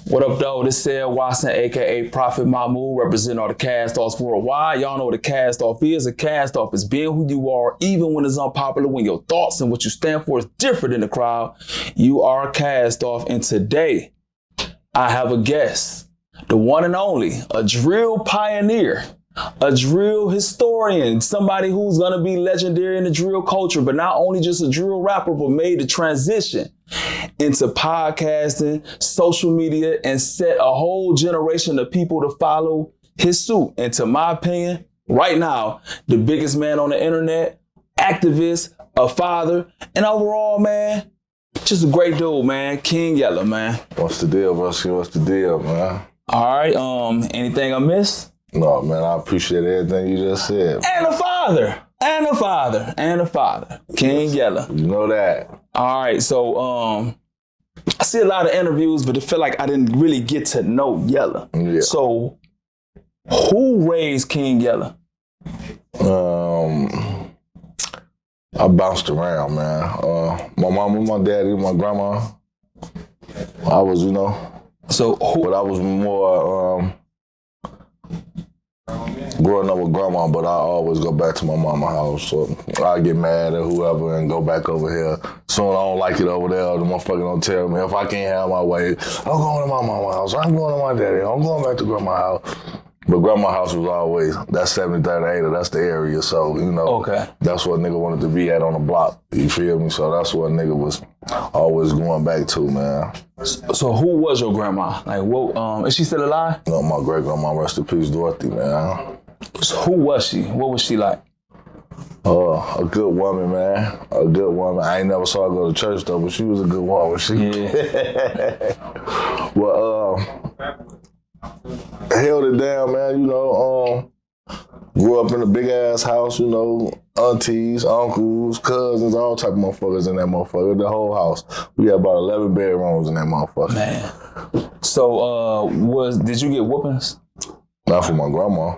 What up, though? This is Ced Watson, a.k.a. Prophet Mahmoud, representing all the cast-offs worldwide. Y'all know what a cast-off is. A cast-off is being who you are, even when it's unpopular, when your thoughts and what you stand for is different than the crowd. You are a cast-off, and today, I have a guest, the one and only, a drill pioneer, a drill historian, somebody who's going to be legendary in the drill culture, but not only just a drill rapper, but made the transition into podcasting, social media, and set a whole generation of people to follow his suit. And to my opinion, right now, the biggest man on the internet, activist, a father, and overall, man, just a great dude, man. King Yella, man. What's the deal, Rusky? What's the deal, man? All right, anything I missed? No, man, I appreciate everything you just said. And a father. And a father. And a father. King Yella. You know that. All right, so I see a lot of interviews, but I feel like I didn't really get to know Yella. Yeah. So who raised King Yella? I bounced around, man. My mom, my daddy, my grandma. I was, So who? but I was more growing up with grandma, but I always go back to my mama's house. So I get mad at whoever and go back over here. Soon I don't like it over there. The motherfucker don't tell me if I can't have my way. I'm going to my mama's house. I'm going to my daddy. I'm going back to grandma's house. But grandma's house was always, that's 73rd and that's the area. So, Okay. That's what nigga wanted to be at on the block. You feel me? So that's what nigga was always going back to, man. So who was your grandma? Like, what? Is she still alive? No, my great grandma, rest in peace, Dorothy, man. So who was she? What was she like? A good woman, man. A good woman. I ain't never saw her go to church though, but she was a good woman. Yeah. Well, held it down, man. Grew up in a big ass house. Aunties, uncles, cousins, all type of motherfuckers in that motherfucker. The whole house. We had about 11 bedrooms in that motherfucker. Man. So did you get whoopings? Not from my grandma.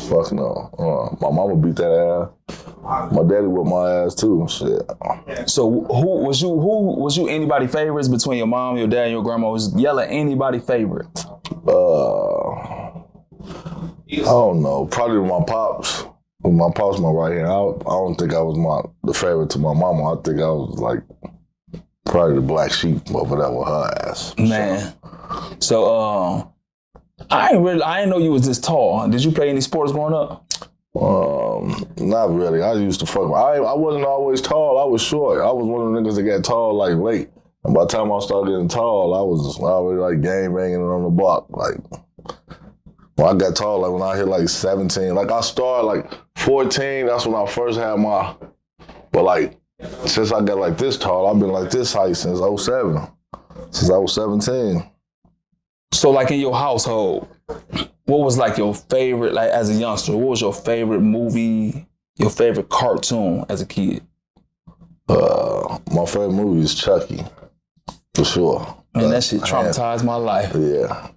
Fuck no. My mama beat that ass. My daddy whipped my ass too. Shit. So who was you anybody favorites between your mom, your dad, and your grandma? Was Yella anybody favorite? I don't know. Probably my pops. My pops, my right hand. I don't think I was the favorite to my mama. I think I was like probably the black sheep over there with her ass. Man. So I didn't know you was this tall. Did you play any sports growing up? Not really. I used to fuck. I wasn't always tall. I was short. I was one of the niggas that got tall like late. And by the time I started getting tall, I was already like gang banging on the block. Like when I got tall, like when I hit like 17, like I started like 14. That's when I first had but like since I got like this tall, I've been like this height since 07. Since I was 17. So like in your household, what was like your favorite, like as a youngster, what was your favorite movie, your favorite cartoon as a kid? My favorite movie is Chucky, for sure. Man, that shit traumatized my life. Yeah,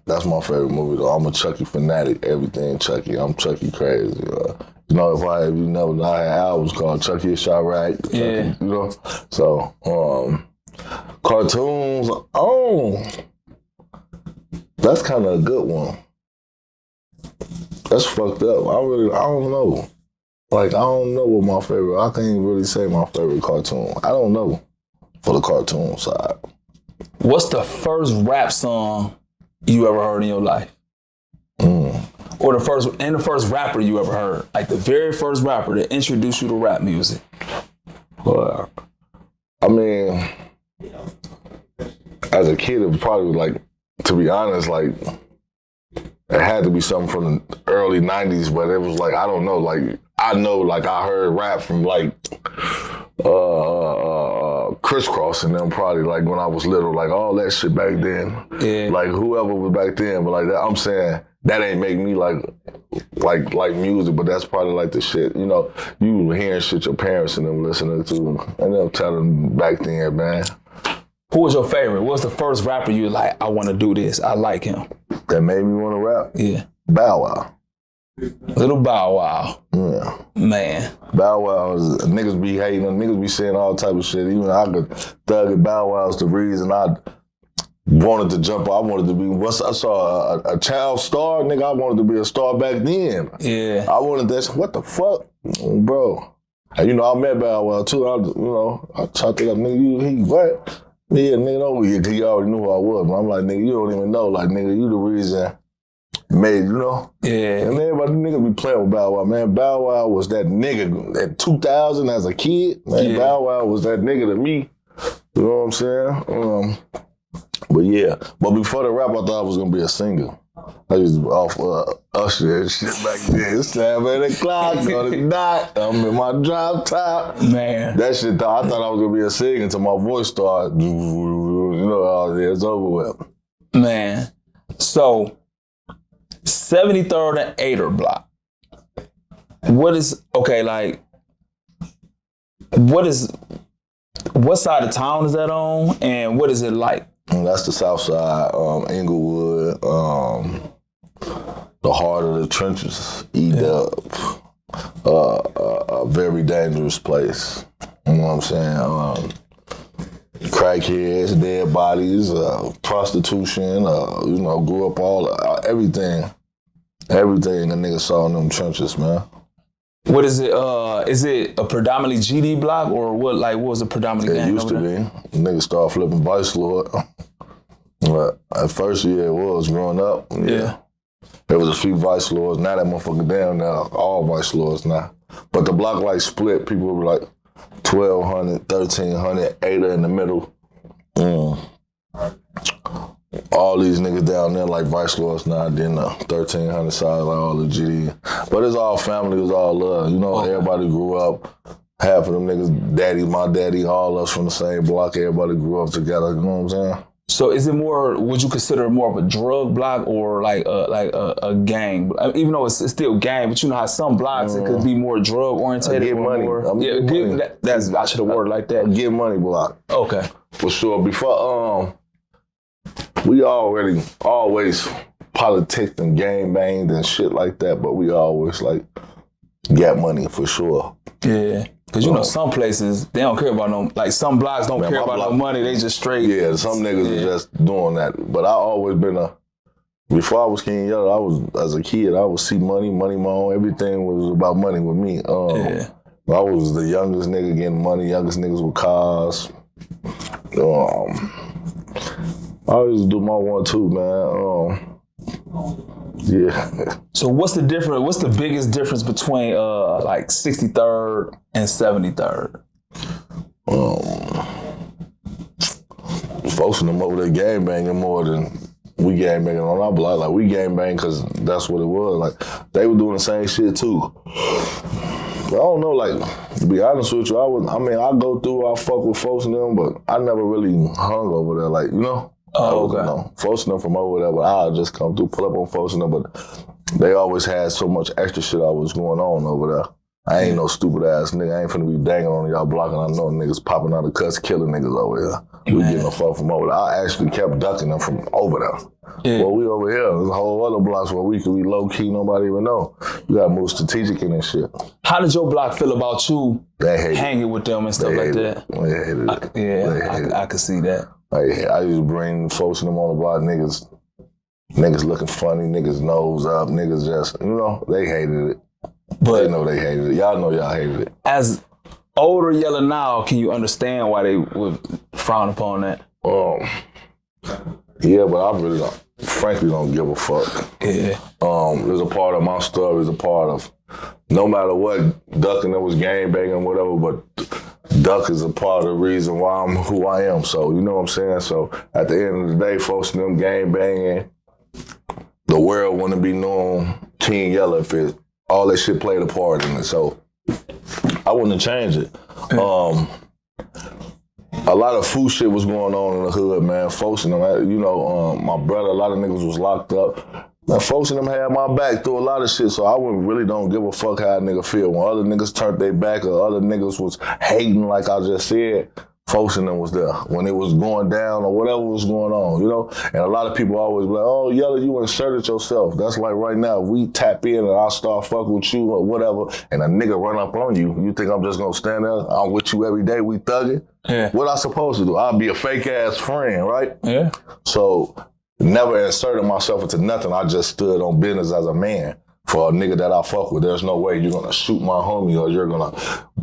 that's my favorite movie though. I'm a Chucky fanatic, everything Chucky. I'm Chucky crazy. If you never know, I had albums called Chucky Chirac. Yeah. So, cartoons, that's kind of a good one. That's fucked up. I don't know. Like, I don't know what my favorite, I can't even really say my favorite cartoon. I don't know for the cartoon side. What's the first rap song you ever heard in your life? Or the first rapper you ever heard? Like the very first rapper that introduced you to rap music? I mean, as a kid, it was probably like, to be honest, like, it had to be something from the early 90s, but it was like, I don't know, like, I know, like, I heard rap from, like, Crisscross and them probably, like, when I was little, like, all that shit back then. Yeah. Like, whoever was back then, but, like, that, I'm saying, that ain't make me, like music, but that's probably, like, the shit, you hearing shit your parents and them listening to, and them telling back then, man. Who was your favorite? What was the first rapper you were like, I want to do this, I like him? That made me want to rap? Yeah. Bow Wow. Little Bow Wow. Yeah. Man. Bow Wow is, niggas be hating, niggas be saying all type of shit. Even I could thug it. Bow Wow's the reason wanted to jump. I wanted to be. Once I saw a child star, nigga, I wanted to be a star back then. Yeah. I wanted that. What the fuck, bro? And you know, I met Bow Wow too. I chopped it up, nigga. He what? Yeah, nigga, over here, he already knew who I was. But I'm like, nigga, you don't even know. Like, nigga, you the reason made, you know? Yeah. And everybody, nigga, be playing with Bow Wow, man. Bow Wow was that nigga at 2000 as a kid. Man, yeah. Bow Wow was that nigga to me. You know what I'm saying? But yeah. But before the rap, I thought I was going to be a singer. I used to be off Usher and shit back then. It's 7 o'clock on the dot. I'm in my drop top. Man. That shit, I thought I was going to be a singer until my voice started. You know, it's over with. Man. So, 73rd and 8er block. What side of town is that on? And what is it like? That's the south side, Inglewood, the heart of the trenches, E-Dub. A very dangerous place. You know what I'm saying? Crackheads, dead bodies, prostitution, grew up everything. Everything a nigga saw in them trenches, man. What is it? Is it a predominantly GD block or what? Like, what was the predominantly gang? It used to be. Niggas started flipping Vice Lord. But at first, yeah, it was growing up. Yeah. There was a few Vice Lords. Now that motherfucker down now, all Vice Lords now. But the block like split. People were like 1,200, 1,300, 8er in the middle. All these niggas down there like Vice Lords now, then the 1,300 side like all the GD. But it's all family, it's all love. You know, everybody grew up. Half of them niggas, daddy, my daddy, all us from the same block. Everybody grew up together. You know what I'm saying? So is it more? Would you consider it more of a drug block or like a gang? Even though it's still gang, but you know how some blocks it could be more drug oriented. Get money. Money. I should have worded like that. Get money block. Okay. For sure. Before we always politics and gang banged and shit like that, but we always like got money for sure. Yeah. Because, you know, some places, they don't care about no, like some blocks don't care about no money. They just straight. Yeah, some niggas are just doing that. But I always been before I was King Yella, as a kid, I would see money, my own. Everything was about money with me. I was the youngest nigga getting money, youngest niggas with cars. I used to do my 1-2, man. Yeah. So what's the difference? What's the biggest difference between like 63rd and 73rd? Folks in them over there gang banging more than we gang banging on our block. Like we gang bang because that's what it was. Like they were doing the same shit too. But I don't know. Like to be honest with you, I go through. I fuck with folks in them, but I never really hung over there. Like you know. Oh, okay. Folks them from over there, but I'll just come through, pull up on folks them, but they always had so much extra shit I was going on over there. I ain't no stupid ass nigga. I ain't finna be dangling on y'all block and I know niggas popping out of cuts, killing niggas over here. We getting a fuck from over there. I actually kept ducking them from over there. Yeah. Well, we over here. There's a whole other blocks where we could be low key, nobody even know. You gotta move strategic in this shit. How did your block feel about you hanging with them and stuff like that? They hated it. I could see that. I used to bring folks in them on the block, niggas looking funny, niggas nose up, niggas just, you know, they hated it. But they know they hated it. Y'all know y'all hated it. As older Yella now, can you understand why they would frown upon that? Yeah, but I really frankly don't give a fuck. Yeah. There's a part of my story, there's a part of no matter what, Duck and there was gang banging, whatever, but Duck is a part of the reason why I'm who I am. So, you know what I'm saying? So, at the end of the day, folks in them gang banging, the world want to be known King Yella if all that shit played a part in it. So, I wouldn't change it. A lot of food shit was going on in the hood, man. Folks in them, you know, my brother, a lot of niggas was locked up. Man, folks in them had my back through a lot of shit, so I really don't give a fuck how a nigga feel. When other niggas turned their back or other niggas was hating, like I just said, folks in them was there when it was going down or whatever was going on, you know? And a lot of people always be like, oh, Yella, you inserted yourself. That's like right now, we tap in and I start fucking with you or whatever, and a nigga run up on you. You think I'm just gonna stand there? I'm with you every day, we thugging? Yeah. What I supposed to do? I'll be a fake ass friend, right? Yeah. So never inserted myself into nothing. I just stood on business as a man. For a nigga that I fuck with, there's no way you're gonna shoot my homie or you're gonna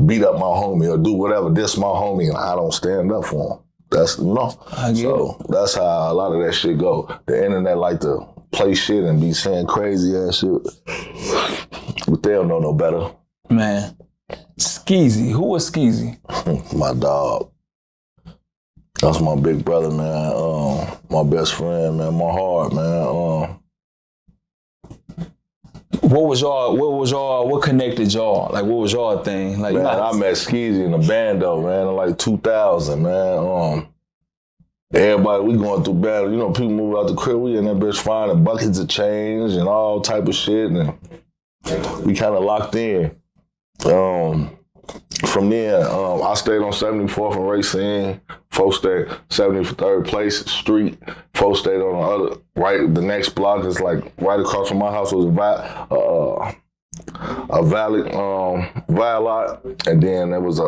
beat up my homie or do whatever, diss my homie, and I don't stand up for him. That's, you know. That's how a lot of that shit go. The internet like to play shit and be saying crazy ass shit, but they don't know no better. Man, Skezy. Who was Skezy? My dog. That's my big brother, man. My best friend, man. My heart, man. What connected y'all? Like, what was y'all thing? Like, man, I met Skezy in the band though, man, in like 2000, man. Everybody, we going through battle. You know, people move out the crib, we in that bitch finding buckets of change and all type of shit, and we kind of locked in. From there, I stayed on 74th and Racine. Folks stayed 73rd Place Street. Folks stayed on the other, right, the next block is like right across from my house was a valley lot, and then there was a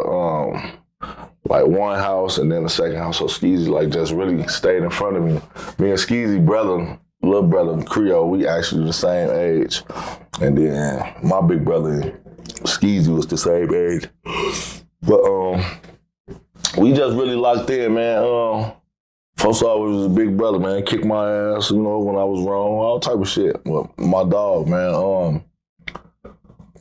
like one house and then the second house. So Skezy like just really stayed in front of me. Me and Skezy brother, little brother Creole, we actually the same age, and then my big brother Skezy was the same age. But we just really locked in, man. Folks always was a big brother, man. Kicked my ass, you know, when I was wrong, all type of shit. But my dog, man,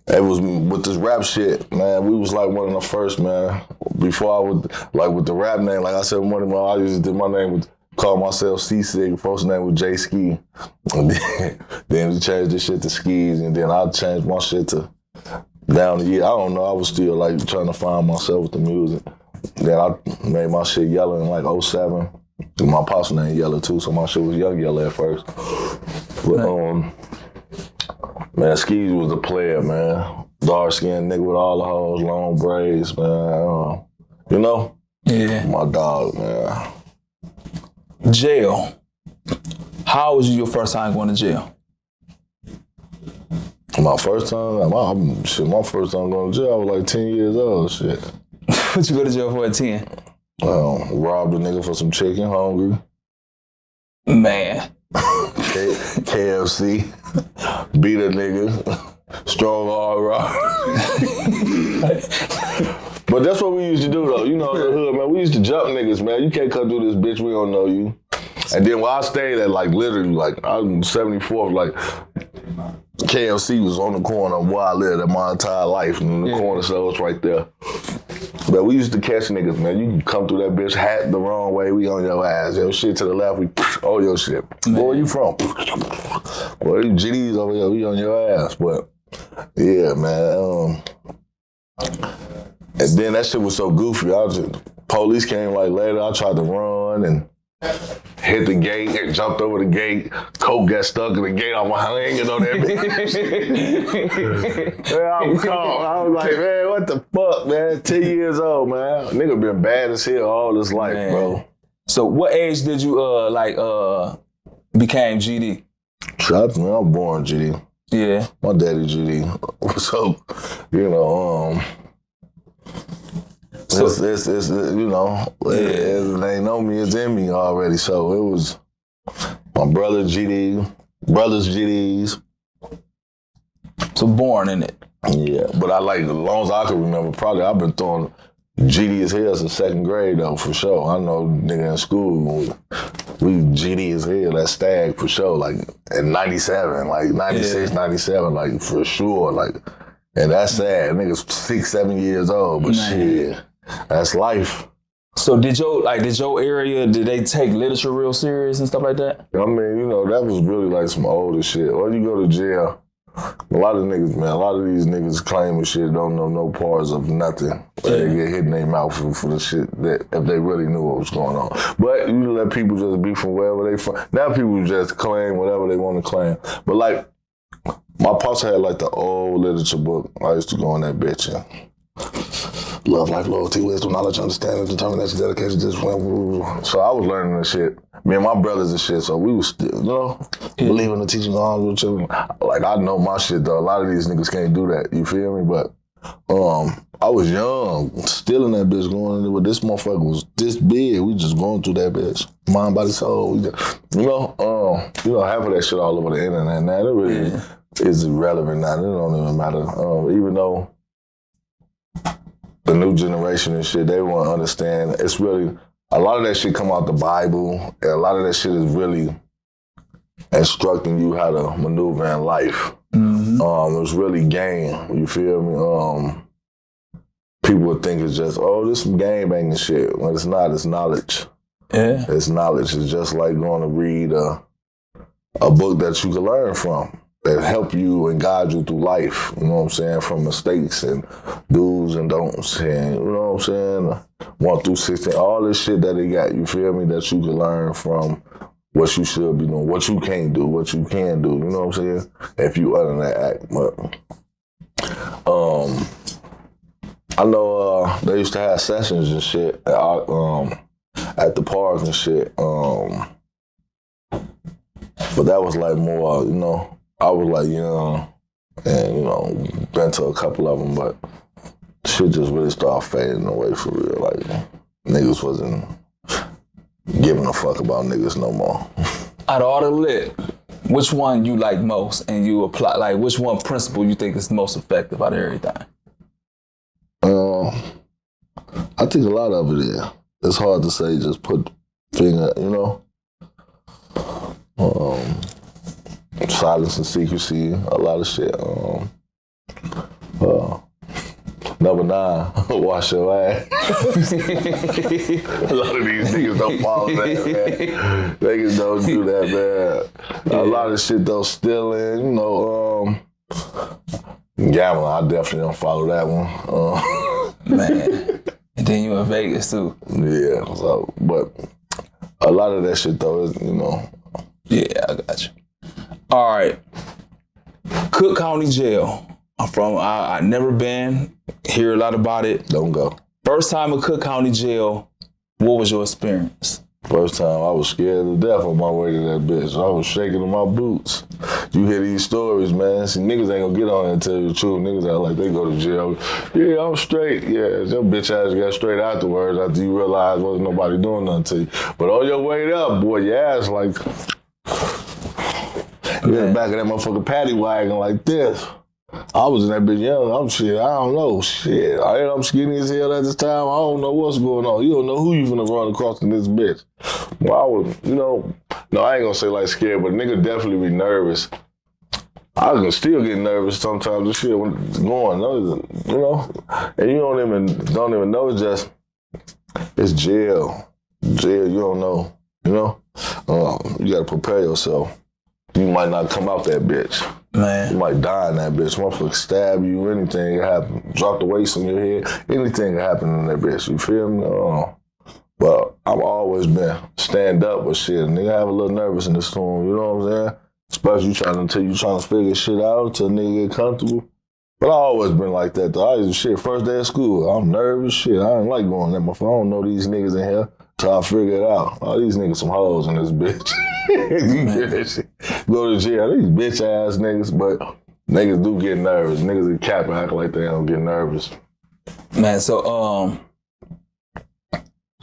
it was with this rap shit, man. We was like one of the first, man. Before I would, like with the rap name, like I said, I used to do my name with, call myself C-Sig, first name was J Ski. And then we changed this shit to Skis, and then I changed my shit to down the year. I don't know, I was still like trying to find myself with the music. Then I made my shit Yella in like 07. And my pops name Yella too, so my shit was Young Yella at first. But man, Skezy was the player, man. Dark skinned nigga with all the hoes, long braids, man. You know? Yeah. My dog, man. Jail. How was your first time going to jail? My first time? My first time going to jail, I was like 10 years old, shit. What you go to jail for at 10? Robbed a nigga for some chicken, hungry. Man. KFC. Beat a nigga. Strong arm rob. But that's what we used to do though. You know, in the hood, man. We used to jump niggas, man. You can't come through this bitch, we don't know you. And then when I stayed at like literally like I was in 74th, like KFC was on the corner of where I lived at my entire life. And the corner store was right there. But we used to catch niggas, man. You can come through that bitch, hat the wrong way, we on your ass. Yo, shit to the left, we all your shit. Man. Where you from? Well, you GDs over here, we on your ass. But yeah, man. And then that shit was so goofy. Police came like later. I tried to run and hit the gate and jumped over the gate. Coke got stuck in the gate. I was hanging on that bitch. I was caught. I was like, man, what the fuck, man? 10 years old, man. Nigga been bad as hell all his life, man. Bro. So what age did you became GD? Trust me, I was born GD. Yeah. My daddy GD. So, you know, it's you know, it ain't know me, it's in me already. So it was my brother GD, brothers GDs. So born in it. Yeah, but I like, as long as I can remember, probably I've been throwing GD as hell since second grade though, for sure. I know nigga in school, we GD as hell, that stag for sure, like in 97, like 96, 97, like for sure, like, and that's sad. Niggas 6, 7 years old, but shit, that's life. So did your area, did they take literature real serious and stuff like that? I mean, you know, that was really like some older shit. Or you go to jail, a lot of niggas, man, a lot of these niggas claiming shit don't know no parts of nothing. They get hit in their mouth for the shit that if they really knew what was going on. But you let people just be from wherever they from. Now people just claim whatever they want to claim. But like, my pops had like the old literature book. I used to go in that bitch and love, life, loyalty, wisdom, knowledge, understanding, determination, dedication, discipline. So I was learning this shit. Me and my brothers and shit, so we was still, believing the teaching on with children. Like, I know my shit, though. A lot of these niggas can't do that, you feel me? But I was young, still in that bitch going in there, but this motherfucker was this big. We just going through that bitch. Mind, body, soul. We just, half of that shit all over the internet now. It really is irrelevant now. It don't even matter. Even though the new generation and shit, they won't understand. It's really, a lot of that shit come out the Bible, and a lot of that shit is really instructing you how to maneuver in life. Mm-hmm. It's really game, you feel me? People would think it's just, this some game banging shit. When it's not, it's knowledge. Yeah. It's knowledge. It's just like going to read a book that you can learn from, that help you and guide you through life, you know what I'm saying, from mistakes and do's and don'ts and, you know what I'm saying, 1 through 16, all this shit that they got, you feel me, that you can learn from what you should be doing, what you can't do, what you can do, you know what I'm saying, if you utter that act. But I know they used to have sessions and shit at the park and shit, but that was like more, I was like young and, been to a couple of them, but shit just really started fading away for real. Like, niggas wasn't giving a fuck about niggas no more. Out of all the lit, which one you like most and you apply, like which one principle you think is most effective out of everything? I think a lot of it is. It's hard to say, just put finger, silence and secrecy, a lot of shit. Number 9, wash your ass. A lot of these niggas don't follow that, man. Niggas don't do that, man. A lot of shit though, stealing, gambling, I definitely don't follow that one. Man. And then you in Vegas too. Yeah, so, but a lot of that shit though is, Yeah, I got you. All right. Cook County Jail. I never been, hear a lot about it. Don't go. First time in Cook County Jail, what was your experience? First time, I was scared to death on my way to that bitch. I was shaking in my boots. You hear these stories, man. See, niggas ain't gonna get on and tell you the truth. Niggas act like they go to jail. Yeah, I'm straight. Yeah, your bitch ass got straight afterwards after you realize wasn't nobody doing nothing to you. But on your way up, boy, your ass like, you in the back of that motherfucking paddy wagon like this. I was in that bitch young. I don't know. Shit. I'm skinny as hell at this time. I don't know what's going on. You don't know who you finna run across in this bitch. Well, I was, no, I ain't gonna say like scared, but nigga definitely be nervous. I can still get nervous sometimes. This shit when it's going, and you don't even know. It's jail. Jail, you don't know. You gotta prepare yourself. You might not come out that bitch. Man. You might die in that bitch. Motherfucker stab you, anything can happen. Drop the weights on your head, anything can happen in that bitch. You feel me? But I've always been stand up with shit. Nigga have a little nervous in the storm, you know what I'm saying? Especially until you trying to figure shit out, until nigga get comfortable. But I always been like that though. First day of school, I'm nervous, shit. I don't like going there, I don't know these niggas in here. Till I figure it out. All these niggas some hoes in this bitch. You get that shit. Go to jail. These bitch ass niggas, but niggas do get nervous. Niggas in cap act like they don't get nervous. Man, so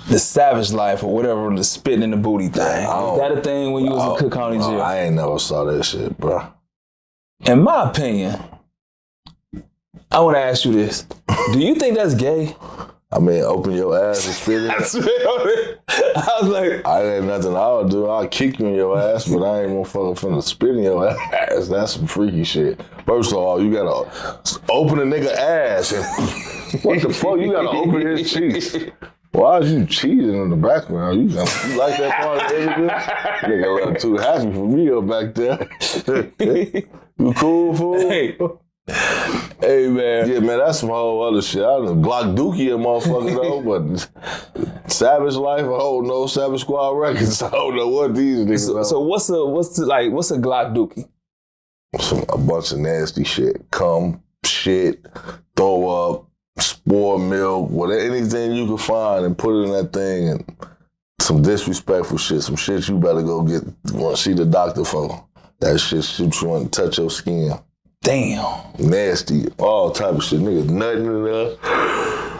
the savage life or whatever, the spitting in the booty thing. Was that a thing when you was in Cook County Jail? I ain't never saw that shit, bro. In my opinion, I want to ask you this. Do you think that's gay? I mean, open your ass and spit it. I was like, I ain't nothing I'll do. I'll kick you in your ass, but I ain't motherfucking finna spit in your ass. That's some freaky shit. First of all, you gotta open a nigga ass. What the fuck? You gotta open his cheeks. Why is you cheating in the background? You like that part of everything? Nigga a little too happy for me up back there. You cool, fool? Hey, man. Yeah, man, that's some whole other shit. I done Glock Dookie a motherfucker though, but Savage Life, I don't know. Savage Squad Records, I don't know what these niggas are. So what's a Glock Dookie? A bunch of nasty shit. Cum, shit, throw up, boiled milk, whatever, anything you could find and put it in that thing, and some disrespectful shit, some shit you better go get, want to see the doctor for. That shit you want to touch your skin. Damn. Nasty, all type of shit. Niggas nutting in there.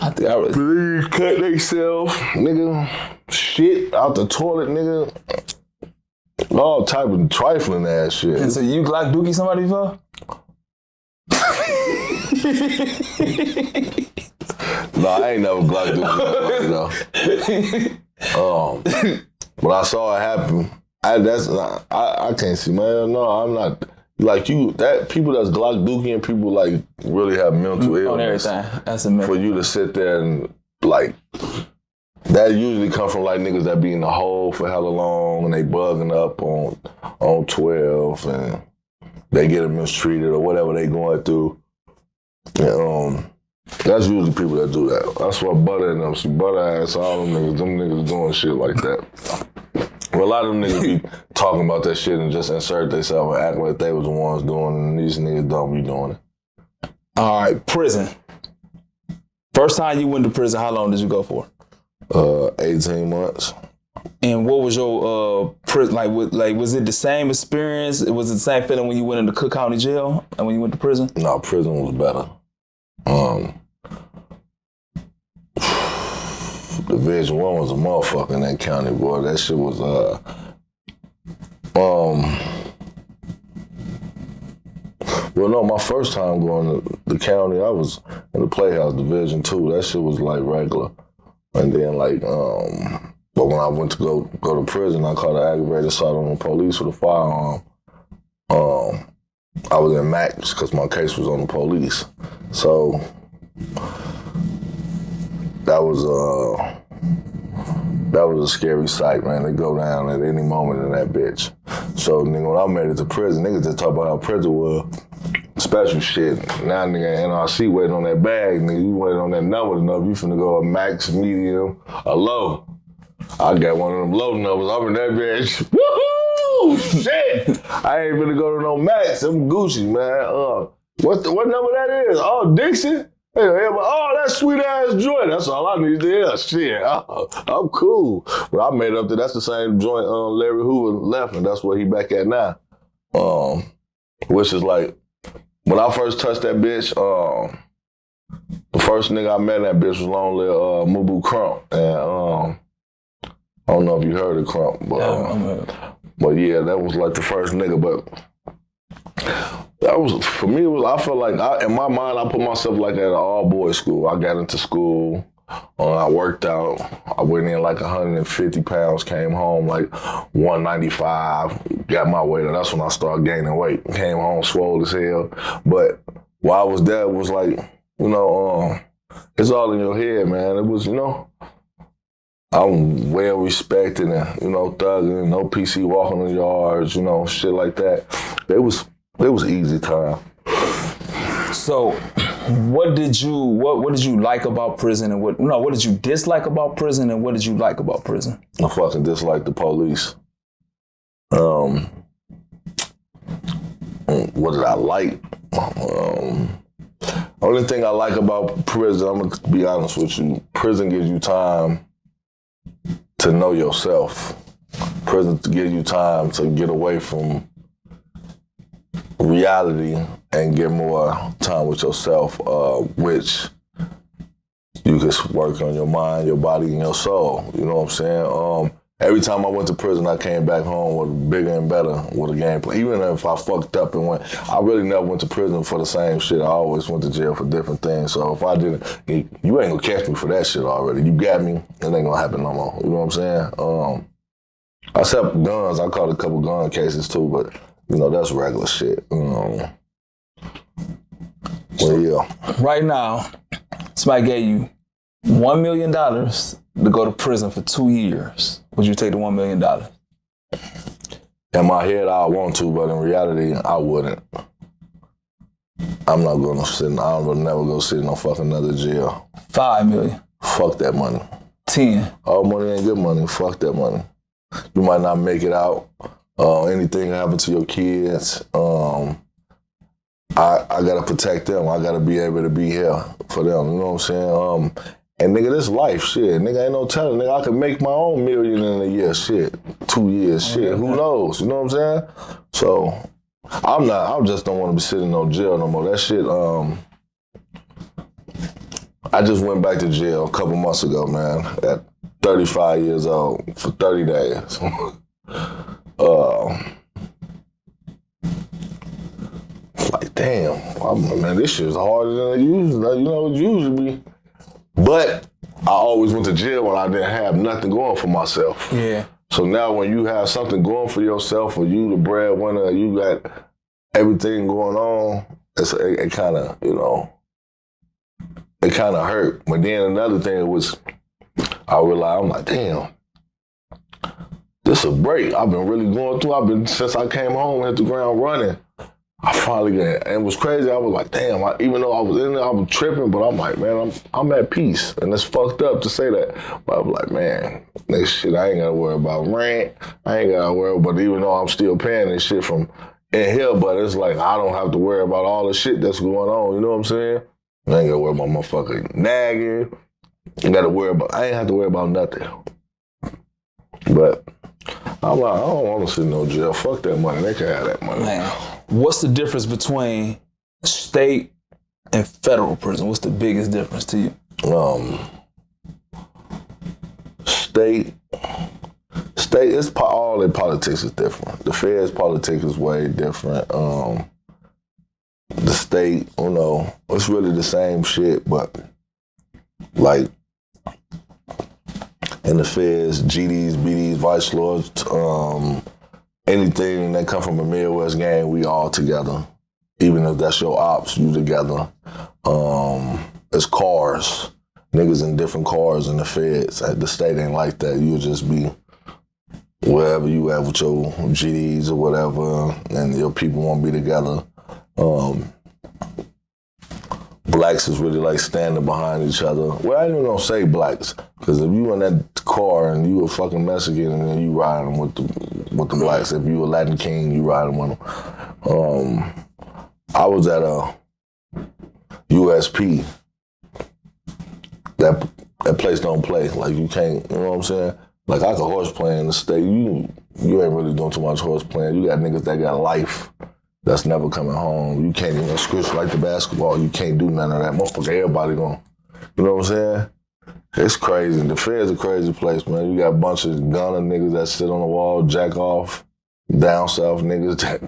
I think I was. Niggas cut themselves, nigga. Shit out the toilet, nigga. All type of trifling ass shit. And so you Glock dookie somebody before? No, I ain't never Glock dookie, you know. When I saw it happen, I can't see, man. No, I'm not. Like you, that people that's Glock dookie and people like really have mental illness. On everything. That's a myth. For you to sit there and like, that usually come from like niggas that be in the hole for hella long and they bugging up on 12 and they get mistreated or whatever they going through. And, that's usually people that do that. That's why Butta and them, see Butta ass, all them niggas doing shit like that. Well, a lot of them niggas be talking about that shit and just insert themselves and act like they was the ones doing it, and these niggas don't be doing it. All right, prison. First time you went to prison, how long did you go for? 18 months. And what was your prison like? Was it the same experience? Was it the same feeling when you went into Cook County Jail and when you went to prison? No, prison was better. Division 1 was a motherfucker in that county, boy. That shit was well, no, my first time going to the county, I was in the Playhouse Division 2. That shit was like regular. And then like, but when I went to go to prison, I caught an aggravated assault on the police with a firearm. I was in Max because my case was on the police. So that was a scary sight, man. They go down at any moment in that bitch. So nigga, when I made it to prison, niggas just talk about how prison was special shit. Now nigga, NRC waiting on that bag, nigga. You waiting on that number enough, you finna go a max, medium, a low. I got one of them low numbers. I'm in that bitch. Woohoo! Shit! I ain't finna go to no max. I'm Gucci, man. What number that is? Oh, Dixie? Hey, oh, that sweet ass joint. That's all I need to hear. Shit, I'm cool. But I made up that that's the same joint Larry Hoover left, and that's where he back at now. Which is like, when I first touched that bitch, the first nigga I met in that bitch was Lonely Mubu Crump. And I don't know if you heard of Crump, but yeah, that was like the first nigga. But that was, for me, I felt like, in my mind, I put myself like at an all-boys school. I got into school, I worked out, I went in like 150 pounds, came home like 195, got my weight up. That's when I started gaining weight. Came home swole as hell. But while I was there, it was like, you know, it's all in your head, man. It was, you know, I'm well respected and, you know, thugging, no PC walking in the yards, you know, shit like that. It was easy time. So, what did you like about prison and what did you dislike about prison and what did you like about prison? I fucking dislike the police. What did I like? Only thing I like about prison, I'm gonna be honest with you, prison gives you time to know yourself. Prison gives you time to get away from reality and get more time with yourself, which you can work on your mind, your body, and your soul. You know what I'm saying? Every time I went to prison, I came back home with bigger and better with a game plan. Even if I fucked up and went, I really never went to prison for the same shit. I always went to jail for different things. So if I didn't, you ain't gonna catch me for that shit already. You got me, it ain't gonna happen no more. You know what I'm saying? Except guns, I caught a couple gun cases too, but you know, that's regular shit. Well, yeah. Right now, somebody gave you $1 million to go to prison for 2 years. Would you take the $1 million? In my head, I want to, but in reality, I wouldn't. I'm not gonna sit. I would never go sit in no fucking another jail. $5 million. Fuck that money. 10. All money ain't good money. Fuck that money. You might not make it out. Anything happen to your kids. I gotta protect them. I gotta be able to be here for them. You know what I'm saying? And nigga, this life, shit. Nigga, ain't no telling. Nigga, I could make my own million in a year, shit. 2 years, shit. Who knows? You know what I'm saying? So I just don't want to be sitting in no jail no more. That shit, I just went back to jail a couple months ago, man, at 35 years old for 30 days. Like, damn, man, this shit's harder than it usually be. But I always went to jail when I didn't have nothing going for myself. Yeah. So now when you have something going for yourself, or you the breadwinner, you got everything going on, it kind of, it kind of hurt. But then another thing was, I realized, I'm like, damn, this a break. I've been really going through. Since I came home, hit the ground running. I finally got, and it was crazy. I was like, damn, even though I was in there, I was tripping, but I'm like, man, I'm at peace. And it's fucked up to say that. But I was like, man, this shit, I ain't got to worry about rent. I ain't got to worry about, even though I'm still paying this shit from in here, but it's like, I don't have to worry about all the shit that's going on. You know what I'm saying? I ain't got to worry about motherfucking nagging. I ain't have to worry about nothing. But I'm like, I don't want to sit in no jail. Fuck that money. They can have that money. Man, what's the difference between state and federal prison? What's the biggest difference to you? State, it's all their politics is different. The feds' politics is way different. The state, it's really the same shit, but like in the feds, GDs, BDs, vice lords, anything that come from a Midwest gang, we all together. Even if that's your ops, you together. It's cars. Niggas in different cars in the feds. The state ain't like that. You'll just be wherever you at with your GDs or whatever, and your people won't be together. Blacks is really like standing behind each other. Well, I ain't even gonna say blacks, because if you in that car and you a fucking Mexican and then you riding with the blacks, if you a Latin king, you riding with them. I was at a USP. That place don't play. Like, you can't, you know what I'm saying? Like, I could horse play in the state. You ain't really doing too much horse playing. You got niggas that got life that's never coming home. You can't even squish like the basketball. You can't do none of that. Motherfucker, everybody going, you know what I'm saying? It's crazy. The Fed's a crazy place, man. You got a bunch of gunner niggas that sit on the wall, jack off. Down south niggas that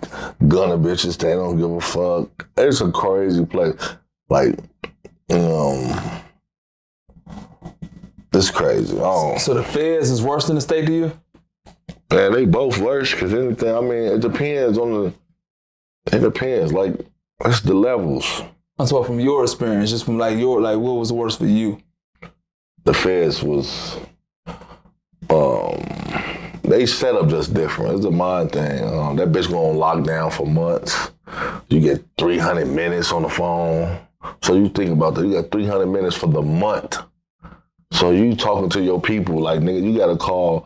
gunner bitches, they don't give a fuck. It's a crazy place. Like, it's crazy. So the feds is worse than the state to you? Man, they both worse, because anything, it depends. Like, it's the levels. I'm talking from your experience, just from what was worse for you? The feds was, they set up just different. It's a mind thing. That bitch going lock down for months. You get 300 minutes on the phone. So you think about that. You got 300 minutes for the month. So you talking to your people like, nigga, you got to call.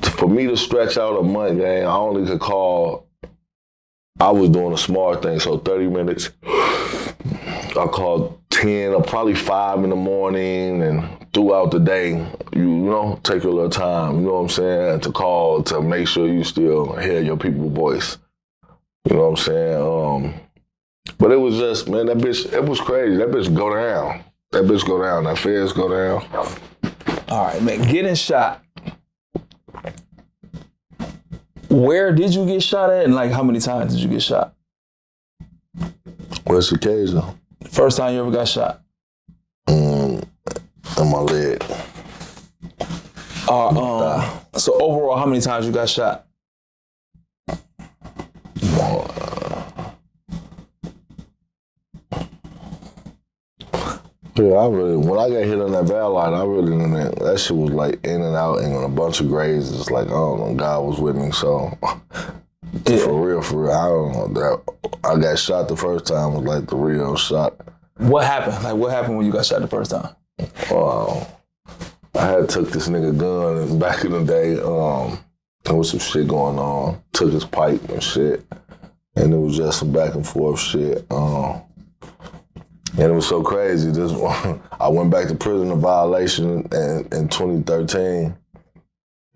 For me to stretch out a month, gang, I only could call. I was doing a smart thing, so 30 minutes. I called 10 or probably 5 in the morning, and throughout the day, you take a little time, you know what I'm saying, to call to make sure you still hear your people's voice. You know what I'm saying? But it was just, man, that bitch, it was crazy. That bitch go down. That feds go down. All right, man, getting shot. Where did you get shot at, and how many times did you get shot? What's the occasion? First time you ever got shot? In my leg. So overall, how many times you got shot? Yeah, when I got hit on that bad line, that shit was like in and out and on a bunch of grades. It's like, I don't know, God was with me, so yeah. For real, I don't know. I got shot the first time was like the real shot. What happened? What happened when you got shot the first time? I had took this nigga gun, and back in the day, there was some shit going on. Took his pipe and shit. And it was just some back and forth shit. And it was so crazy. I went back to prison in violation in 2013,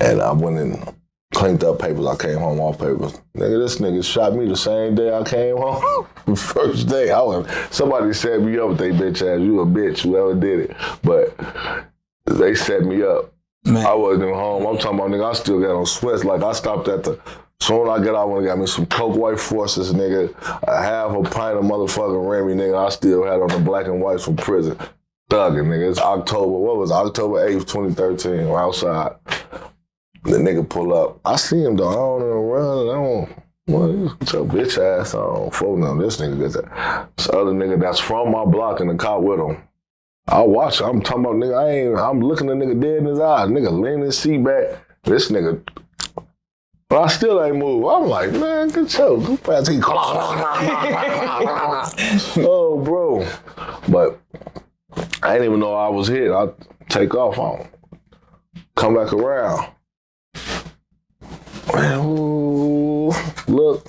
and I went and cleaned up papers. I came home off papers. Nigga, this nigga shot me the same day I came home. First day, somebody set me up with they bitch ass. You a bitch, whoever did it. But they set me up. Man. I wasn't even home. I'm talking about, nigga, I still got on sweats. Like, I stopped at the, soon as I get out, I went and got me some Coke White Forces, nigga. A half a pint of motherfucking Remy, nigga. I still had on the black and whites from prison. Thugging, nigga. It's October 8th, 2013. We're outside. The nigga pull up. I see him, though. I don't even run. Get your bitch ass on. Fuck no, this nigga gets that. This other nigga that's from my block in the car with him. I watch. I'm talking about nigga. I'm looking at nigga dead in his eyes. Nigga leaning his seat back. This nigga. But I still ain't move. I'm like, man, get your goof ass. Oh, bro. But I didn't even know I was hit. I take off on him. Come back around. Man, ooh, look.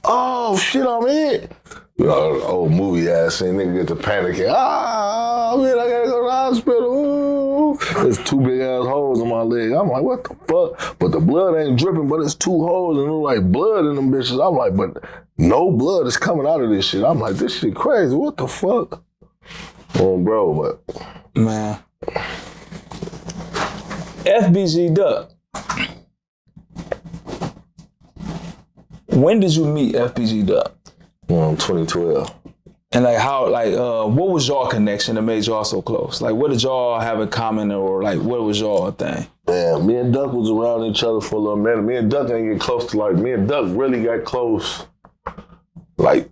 Oh shit, I'm hit. You know, old movie ass scene, nigga get to panicking. Man, I gotta go to the hospital. Ooh. There's 2 big ass holes in my leg. I'm like, what the fuck? But the blood ain't dripping, but it's 2 holes and there's like blood in them bitches. I'm like, but no blood is coming out of this shit. I'm like, this shit crazy. What the fuck? Oh, bro, but. Man. FBG Duck. When did you meet FBG Duck? 2012. And like how, what was y'all connection that made y'all so close? Like what did y'all have in common, or like what was y'all thing? Yeah, me and Duck was around each other for a little minute. Me and Duck didn't get close to me and Duck really got close. Like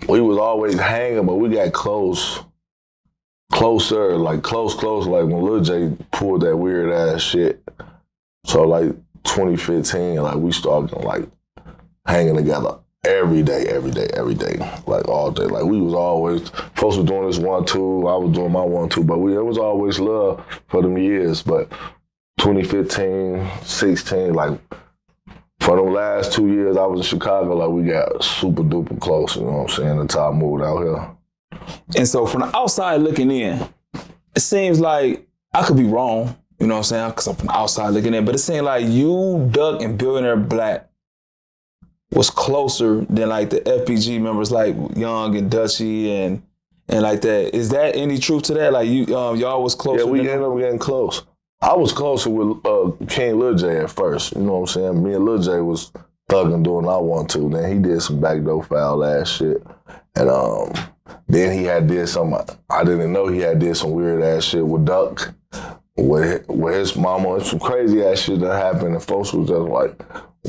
we was always hanging, but we got closer, like close, like when Lil J pulled that weird ass shit. So like 2015, like we started like hanging together every day, like all day. Like we was always, folks were doing this 1-2, I was doing my 1-2, but it was always love for them years. But 2015, 16, like for them last 2 years I was in Chicago, like we got super duper close, you know what I'm saying, until I moved out here. And so from the outside looking in, it seems like, I could be wrong, you know what I'm saying, because I'm from the outside looking in, but it seems like you, Duck, and Billionaire Black was closer than like the FBG members like Young and Dutchy and like that. Is that any truth to that? Like y'all was closer? Yeah, we ended up getting close. I was closer with King Lil J at first, you know what I'm saying? Me and Lil J was thugging doing I want to. Then he did some backdoor foul ass shit. And then he had did some, I didn't know he had did some weird ass shit with Duck, with his mama, and some crazy ass shit that happened, and folks was just like,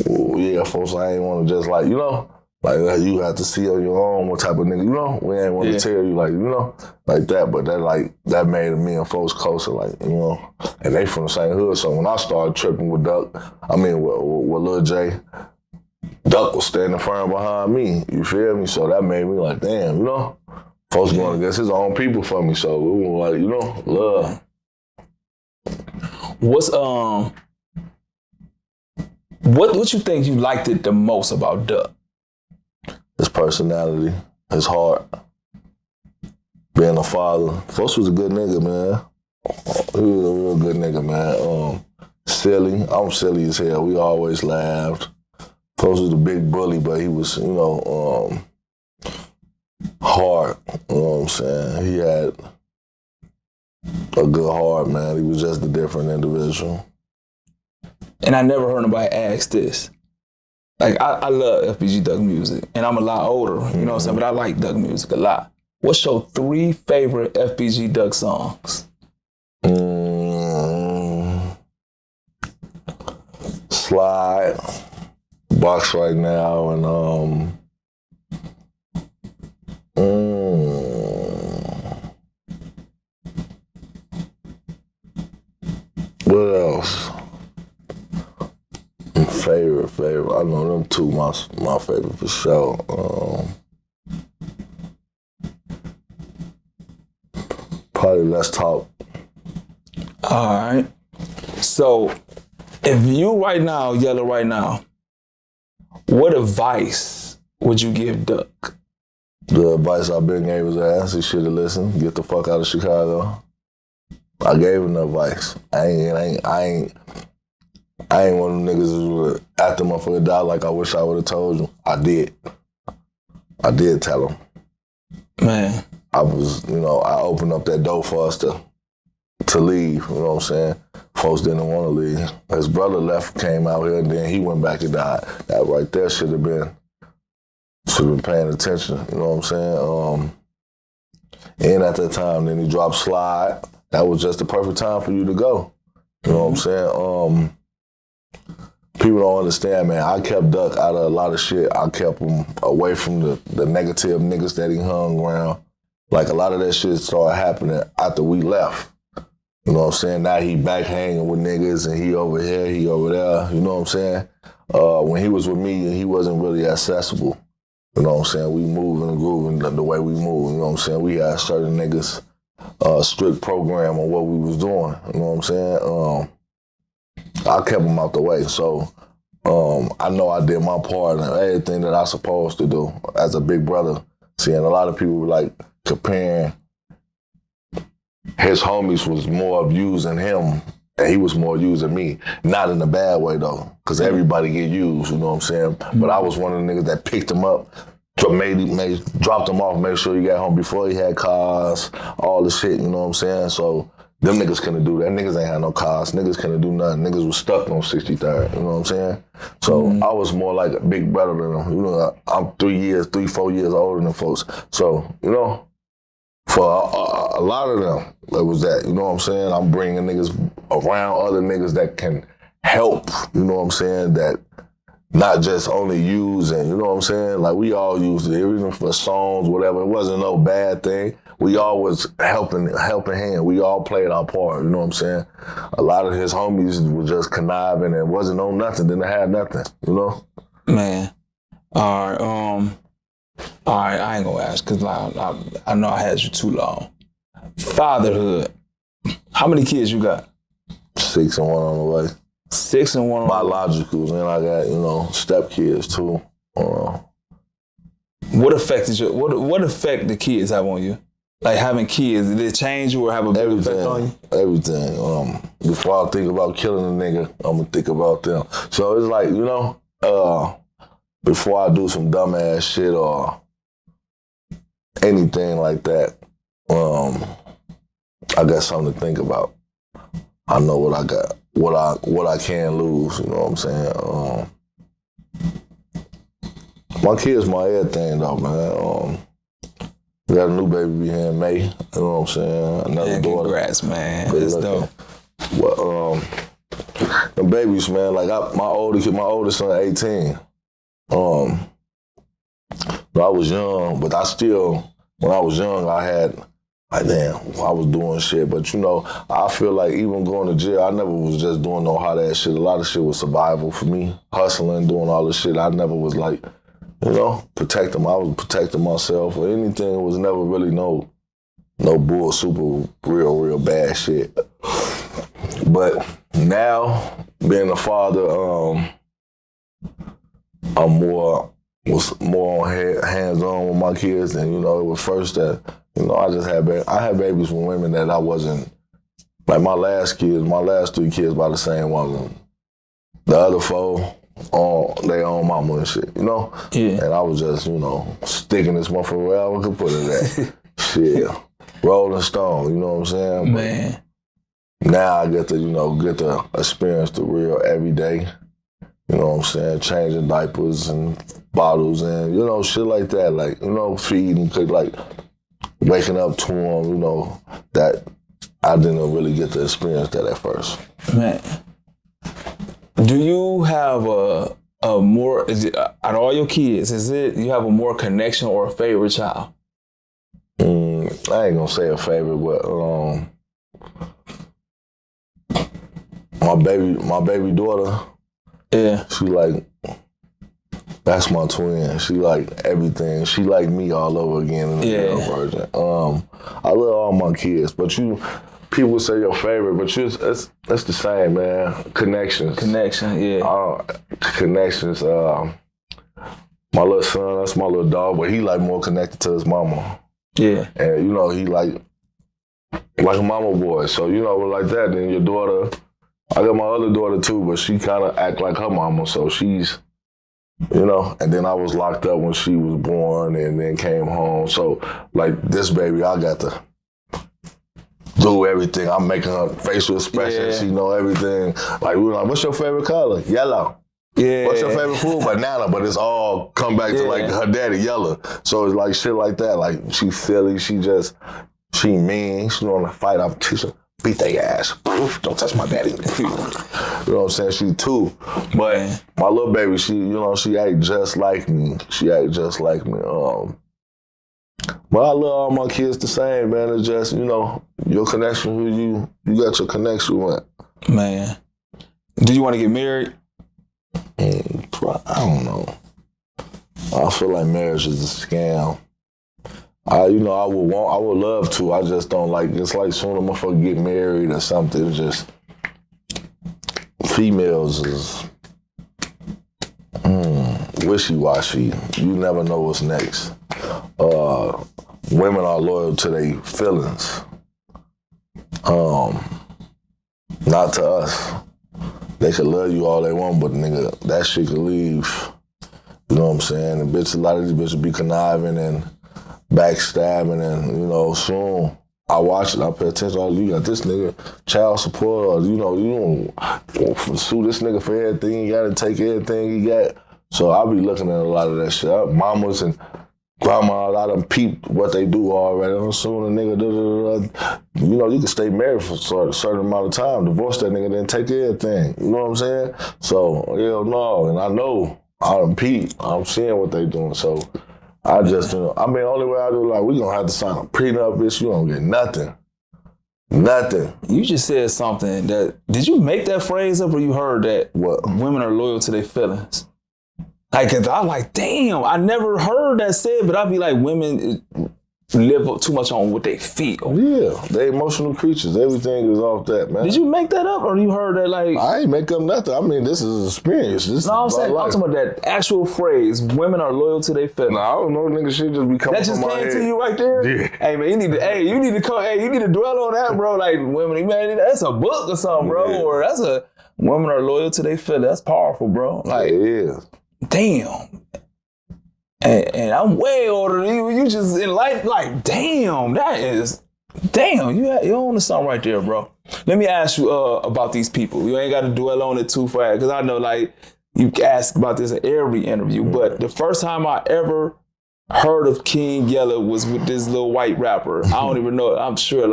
well, yeah, folks, I ain't want to just like, you know, like you have to see on your own what type of nigga, you know, we ain't want to tell you like, you know, like that, but that made me and folks closer, like, you know, and they from the same hood, so when I started tripping with Duck, with Lil J, Duck was standing firm behind me, you feel me? So that made me like, damn, you know, folks going against his own people for me, so we were like, you know, love. What you think you liked it the most about Duck? His personality, his heart, being a father. Folks was a good nigga, man. He was a real good nigga, man. Silly. I'm silly as hell. We always laughed. Folks was a big bully, but he was, you know, hard. You know what I'm saying? He had a good heart, man. He was just a different individual. And I never heard nobody ask this. Like, I love FBG Duck music, and I'm a lot older, you know what I'm saying, but I like Duck music a lot. What's your 3 favorite FBG Duck songs? Slide, Box Right Now, and what else? Favorite. I know them 2 my favorite for sure. Probably Let's Talk. All right. So if you right now, Yella right now, What advice would you give Duck? The advice I've been gave his ass, he should have listened. Get the fuck out of Chicago. I gave him the advice. I ain't one of them niggas who would after motherfucker died like I wish I would have told you. I did tell him. Man. I was, I opened up that door for us to leave, you know what I'm saying? Folks didn't want to leave. His brother left, came out here, and then he went back and died. That right there should have been paying attention, you know what I'm saying? And at that time, then he dropped Slide. That was just the perfect time for you to go. You know what I'm saying? People don't understand, man. I kept Duck out of a lot of shit. I kept him away from the negative niggas that he hung around. Like, a lot of that shit started happening after we left. You know what I'm saying? Now he back hanging with niggas and he over here, he over there. You know what I'm saying? When he was with me, he wasn't really accessible. You know what I'm saying? We moving and grooving the way we move. You know what I'm saying? We had certain niggas strict program on what we was doing. You know what I'm saying? I kept him out the way. So I know I did my part and everything that I supposed to do as a big brother. Seeing a lot of people were like comparing his homies was more using him and he was more using me. Not in a bad way though, because everybody get used, you know what I'm saying? But I was one of the niggas that picked him up, dropped him off, made sure he got home before he had cars, all the shit, you know what I'm saying? So them niggas couldn't do that. Niggas ain't had no cars. Niggas couldn't do nothing. Niggas was stuck on 63rd, you know what I'm saying? So I was more like a big brother than them. You know, I'm 4 years older than folks. So, for a lot of them, it was that, you know what I'm saying? I'm bringing niggas around other niggas that can help, you know what I'm saying? That not just only use and, you know what I'm saying? Like, we all used it, even for songs, whatever. It wasn't no bad thing. We all was helping hand. We all played our part, you know what I'm saying? A lot of his homies were just conniving and wasn't on nothing, didn't have nothing, you know? Man. All right, I ain't gonna ask because I know I had you too long. Fatherhood. How many kids you got? 6 and 1 on the way. 6 and 1 on Biologicals, and I got, step kids too. What effect the kids have on you? Like having kids, did it change you or have a big effect on you? Everything. Before I think about killing a nigga, I'm gonna think about them. So it's like, before I do some dumbass shit or anything like that, I got something to think about. I know what I got, what I can lose, you know what I'm saying? My kids, my everything though, man. We got a new baby here in May, you know what I'm saying? Another daughter. Congrats, man. That's dope. Well, the babies, man, like my oldest son 18. I was young, but when I was young, I was doing shit. But I feel like even going to jail, I never was just doing no hot ass shit. A lot of shit was survival for me, hustling, doing all this shit. I never was like, protecting. I was protecting myself or anything. It was never really no bull, super real bad shit. But now, being a father, I'm was more hands-on with my kids, and it was first that I had babies with women that I wasn't like. My last 3 kids by the same woman. The other 4, they own mama and shit, Yeah. And I was just sticking this motherfucker wherever I could put it at. Shit, Rolling Stone, you know what I'm saying? Man. But now I get to experience the real everyday. You know what I'm saying? Changing diapers and bottles and, shit like that. Like, feeding, like, waking up to them, that I didn't really get to experience that at first. Man. Do you have a more, out of all your kids, you have a more connection or a favorite child? I ain't gonna say a favorite, but my baby daughter, yeah, she like, that's my twin. She like everything. She like me all over again in the girl version. I love all my kids, but people say your favorite, but it's the same, man. Connections. Connection, yeah. Connections. My little son, that's my little dog, but he like more connected to his mama. Yeah. And, you know, he like a mama boy. So, you know, like that, then your daughter, I got my other daughter too, but she kind of act like her mama. So she's, you know, and then I was locked up when she was born and then came home. So, like, this baby, I got to do everything. I'm making her facial expressions. She know everything. Like, we were like, what's your favorite color? Yellow. Yeah. What's your favorite food? Banana. But it's all come back to, like, her daddy, Yella. So it's like shit like that. Like, she silly. She mean. She want to fight. I'm teaching. Beat their ass. Don't touch my daddy. You know what I'm saying? She 2. But my little baby, she, you know, she act just like me. But I love all my kids the same, man. It's just, you know, your connection with you got your connection with. Man. Do you want to get married? I don't know. I feel like marriage is a scam. I would love to. I just don't like. It's like soon a motherfucker get married or something. It's just females is wishy-washy. You never know what's next. Women are loyal to their feelings. Not to us. They could love you all they want, but nigga, that shit could leave. You know what I'm saying? And a lot of these bitches be conniving and backstabbing, and, you know, soon I watch it, I pay attention. Oh, you got this nigga child support, or, you know, you don't sue this nigga for everything. You gotta take everything he got. So I be looking at a lot of that shit. Mamas and grandmas, I done peeped what they do already. I'm assuming a nigga, you know, you can stay married for a certain amount of time, divorce that nigga, then take everything. You know what I'm saying? So, hell no. And I know, I done peeped. I'm seeing what they doing. So I just, you know, I mean, only way I do, like, we gonna have to sign a prenup, bitch. You don't get nothing. Nothing. You just said something that, did you make that phrase up or you heard that? What? Women are loyal to their feelings. Like, cause I'm like, damn, I never heard that said, but I'd be like, women live too much on what they feel. Yeah, they emotional creatures. Everything is off that, man. Did you make that up or you heard that like? I ain't make up nothing. I mean, this is experience. This no, I'm talking about that actual phrase, women are loyal to their feelings. No, I don't know, nigga, shit just be coming that just from my came head. to you right there? Yeah. Hey, man, you need to dwell on that, bro. Like, women, man, that's a book or something, bro. Yeah. Or that's a, women are loyal to their feelings. That's powerful, bro. Like, yeah. Damn. And I'm way older than you. You just in life, like, damn, you're on to something right there, bro. Let me ask you about these people. You ain't got to dwell on it too fast, because I know, like, you ask about this in every interview, but the first time I ever heard of King Yella was with this little white rapper. I don't even know. I'm sure